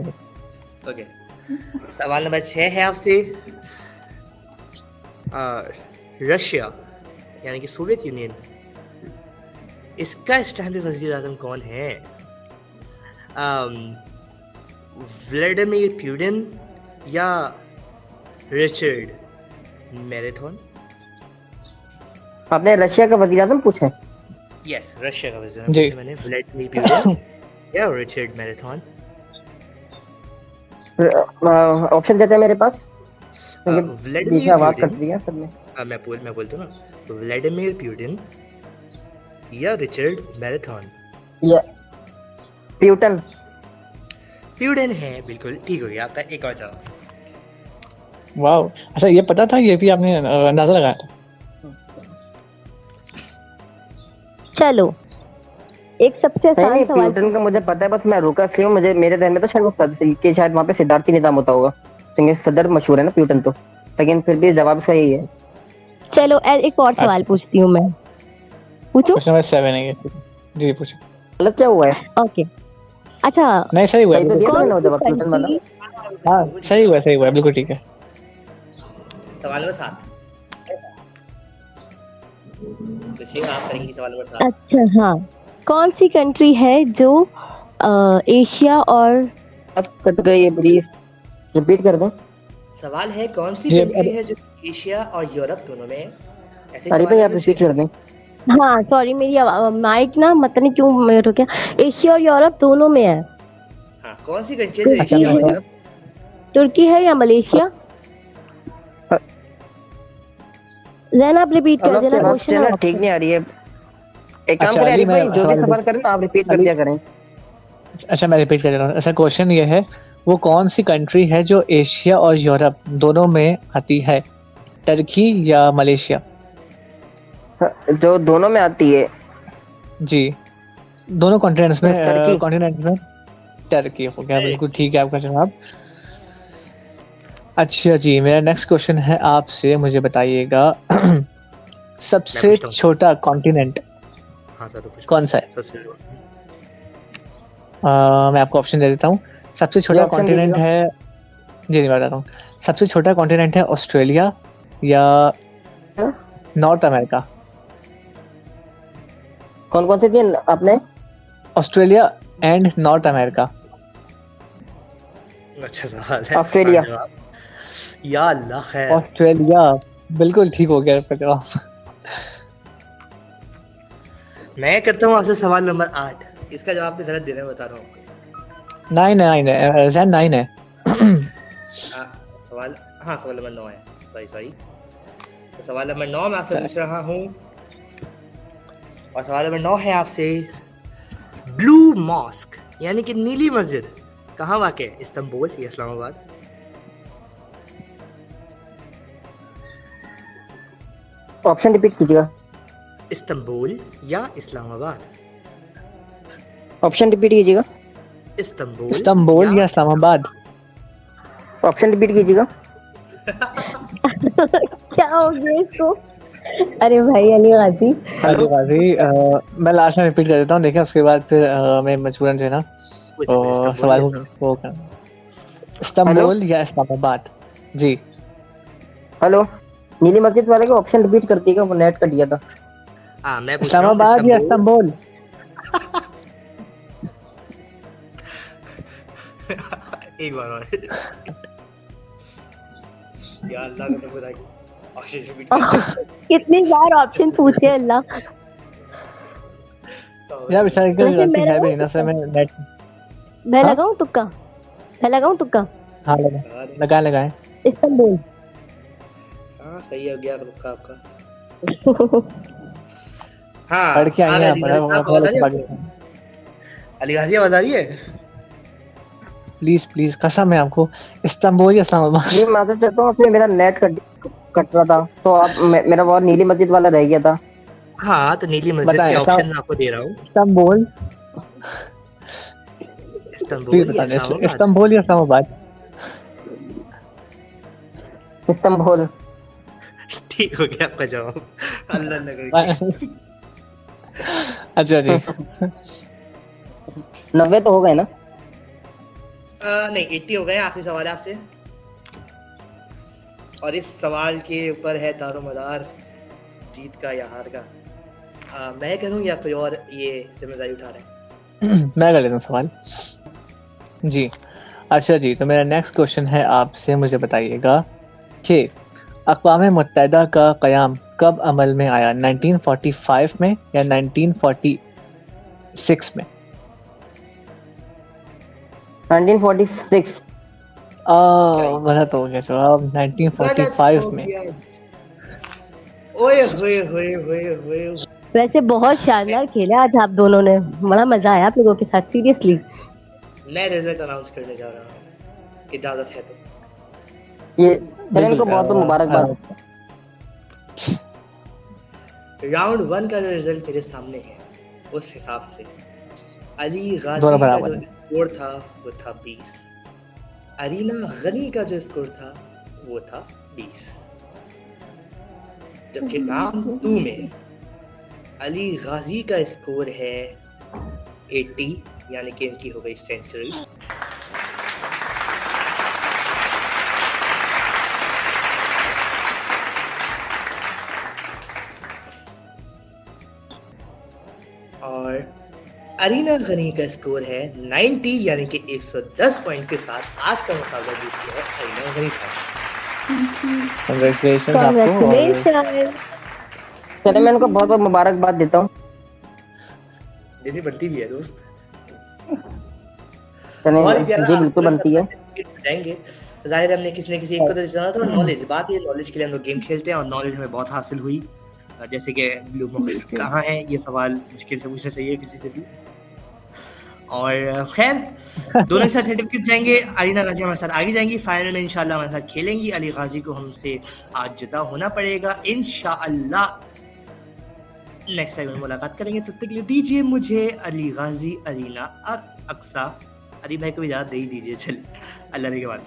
ओके, सवाल नंबर 6 है आपसे। रशिया यानी कि सोवियत यूनियन, इसका इस टाइम पे वजीर आजम कौन है? व्लादिमीर पुतिन या रिचर्ड मैराथन? आपने रशिया का वजीर आजम पूछा है? यस, रशिया का वजीर आजम जी। पूछा मैंने। व्लादिमीर पुतिन या रिचर्ड मैराथन? ऑप्शन देते हैं मेरे पास। बीच में व्लादिमीर आवाज कट पुतिन, रही है सब में। मैं बोलता हूँ ना, व्लादिमीर पुतिन या रिचर्ड मैराथन? ये प्यूटन। पुतिन है, बिल्कुल ठीक हो गया आपका। एक और जवाब। वाह, अच्छा ये पता था, ये भी आपने अंदाजा लगाया था। चलो एक सबसे नहीं आसान नहीं सवाल। प्यूटन का मुझे पता है, बस मैं रुका इसलिए हूँ। मुझे मेरे ध्यान में तो शायद वो कि शायद वहाँ पे सिद्धार्थी निजाम होता होगा, क्योंकि सदर मशहूर है ना प्यूटन तो। लेकिन फिर भी जवाब सही है। चलो एक और सवाल पूछती हूँ मैं। पूछो। क्वेश्चन नंबर 7 है ये। जी पूछो। गलत क्या हुआ है? ओके अच्छा, नहीं सही हुआ है, सही तो बिल्कुल। दिया मैंने कौन जवाब सी प्यूटन वाला। कंट्री हाँ सही हुआ है, बिल्कुल ठीक है। सवाल नंबर 7। तो आप करेंगी सवाल नंबर 7। अच्छा हाँ, कौन सी कंट्री है जो एशिया और अब कट गई है प्लीज, रिपीट कर दें। सवाल है कौन सी ये कंट्री है जो एशिया और यूरोप दोनों में है? ऐसे अरे सवाल भाई है आप मुझे। रिपीट कर दें। हाँ सॉरी मेरी माइक ना पता नहीं क्यों म्यूट हो गया। एशिया और यूरोप दोनों में है। हाँ, कौन सी कंट्री है जो तुर्की एशिया और है, यूरोप? तुर्की है या मलेशिया? जैन आप रिपीट कर अब देना आपकी बात क्वेश्चन ना और ठीक नहीं आ रही है। एक काम अच्छा, करें अली अली भाई, मैं जो भी सवाल सवाल करें ना आप रिपीट कर अली- दिया करें। अच्छा मैं रिपीट कर दे रहा हूँ। ऐसा क्वेश्चन ये है, वो कौन सी कंट्री है जो एशिया और यूरोप दोनों में आती है? टर्की या मलेशिया? जो दोनों में आती है। जी, दोनों कॉन्टिनेंट्स में। टर्की। कॉन्टिनेंट में टर्की हो गया, बिल्कुल ठीक है आपका जवाब। अच्छा जी, मेरा नेक्स्ट क्वेश्चन है आपसे, मुझे बताइएगा सबसे पूछता हूँ। छोटा कॉन्टिनेंट हाँ सर, तो कुछ कौन सा है? सबसे- मैं आपको ऑप्शन दे देता हूँ। सबसे छोटा option कॉन्टिनेंट दीजिएगा। है, जी नहीं बताता हूँ। सबसे छोटा कॉन्टिनेंट है ऑस्ट्रेलिया या हाँ? North America? कौन कौन से दिए आपने? Australia and north America. अच्छा सवाल है। ऑस्ट्रेलिया। आसान जवाब। या अल्लाह खैर। ऑस्ट्रेलिया, बिल्कुल ठीक हो गया आपका जवाब। मैं करता हूँ आपसे सवाल नंबर 8। इसका जवाब तो गलत देना बता रहा हूँ आपको। 9 है, जैन 9 है। सवाल, हाँ सवाल नंबर 9 है। सॉरी। तो सवाल नंबर 9 मैं आपसे पूछ रहा हूँ, और सवाल नंबर 9 है आपसे, ब्लू मॉस्क यानी कि नीली मस्जिद कहाँ वाक़ है? इस्तांबुल या इस्लामाबाद? ऑप्शन रिपीट कीजिएगा। इस्तांबुल या इस्लामाबाद? ऑप्शन रिपीट कीजिएगा। इस्तांबुल या इस्लामाबाद? ऑप्शन रिपीट कीजिएगा। क्या हो गया इसको? अरे भाई अली गाजी। अली गाजी, मैं लास्ट में रिपीट कर देता हूँ, देखिए उसके बाद फिर मैं मजबूरन जो है ना तो सवाल वो कर। इस्तांबुल या इस्लामाबाद? जी। हेलो, नीली मस्जिद वाले का ऑप्शन रिपीट कर दीजिएगा, वो नेट कट गया था। मैं पूछ रहा हूँ इस्लामाबाद या इस्तांबुल? एक बार और। या अल्लाह का सब बताइए। ऑप्शन रिपीट कितनी बार ऑप्शन पूछे अल्लाह। यार बेचारे का वैसे गलती मेरा है भी ना सर, मैं नेट मैं हाँ? लगाऊं तुक्का? मैं लगाऊं तुक्का? हाँ लगाए लगाए। इस्तांबुल। हाँ सही हो गया तुक्का आपका। हाँ पढ़ के आई आ हैं रहा है यहाँ जी, पर, गाजी साहब आवाज आ रही है आपको? पाकिस्तान। अली गाजी आवाज आ रही है? प्लीज प्लीज कसम है आपको, इस्तांबुल या इस्लामाबाद। जी मैं माफी चाहता हूँ, उसमें मेरा नेट कट रहा था, तो आप मेरा वो नीली मस्जिद वाला रह गया था। हाँ तो नीली मस्जिद बताएं के ऑप्शन मैं आपको दे रहा हूँ। इस्तांबुल, प्लीज इस्तांबुल या बताएं इस्लामाबाद? इस्तांबुल या इस्लामाबाद। इस्तांबुल। ठीक हो गया आपका जवाब। अल्लाह न करे। अच्छा जी। 90 तो हो गए ना? नहीं 80 हो गए। आखिरी सवाल है आपसे, और इस सवाल के ऊपर है दारोमदार जीत का या हार का। मैं करूँ या कोई और ये जिम्मेदारी उठा रहे हैं? मैं कर लेता हूँ सवाल जी। अच्छा जी, तो मेरा नेक्स्ट क्वेश्चन है आपसे, मुझे बताइएगा कि अक़वाम मुत्तहिदा का क़याम कब अमल में आया, 1945 में या 1946 में? 1946। गलत हो गया जवाब, 1945 में। ओए होए होए होए होए। वैसे बहुत शानदार खेला आज आप दोनों ने, बड़ा मजा आया आप लोगों के साथ, सीरियसली। मैं रिजल्ट अनाउंस करने जा रहा हूँ, इजाजत है तो। ये चैनल को बहुत मुबारकबाद। राउंड 1 का जो रिजल्ट मेरे सामने है, उस हिसाब से अली गाजी दोनों का बराबर जो हैं। स्कोर था वो था 20, अरीना गनी का जो स्कोर था वो था 20, जबकि राउंड 2 में अली गाजी का स्कोर है 80, यानी कि इनकी हो गई सेंचुरी। और अरीना गनी का स्कोर है 90, यानी कि 110 पॉइंट के साथ आज का मुकाबला जीती है अरीना गनी साहब। कांग्रेचुलेशन आपको। और चलिए मैं उनको बहुत बहुत मुबारकबाद देता हूँ। देनी बनती भी है दोस्त। चलिए ही प्यारा जी बिल्कुल बनती है। जाएंगे, जाहिर है हमने किसी न किसी एक को तो जाना था। नॉलेज, बात ये नॉलेज के लिए हम लोग गेम खेलते हैं और नॉलेज हमें बहुत हासिल हुई। जैसे कि ब्लू बॉक्स कहाँ है, ये सवाल मुश्किल से पूछना चाहिए किसी से भी। और खैर दोनों के साथ सर्टिफिकेट जाएंगे। अरीना गाजी हमारे साथ आगे जाएंगी, फाइनल में इंशाल्लाह हमारे साथ खेलेंगी। अली गाजी को हमसे आज जुदा होना पड़ेगा इंशाल्लाह। नेक्स्ट टाइम में मुलाकात करेंगे, तब तक के लिए दीजिए मुझे अली गाजी, अरीना और अक्सा, अली भाई को भी इजाजत दे ही दीजिए। चलिए अल्लाह के बाद।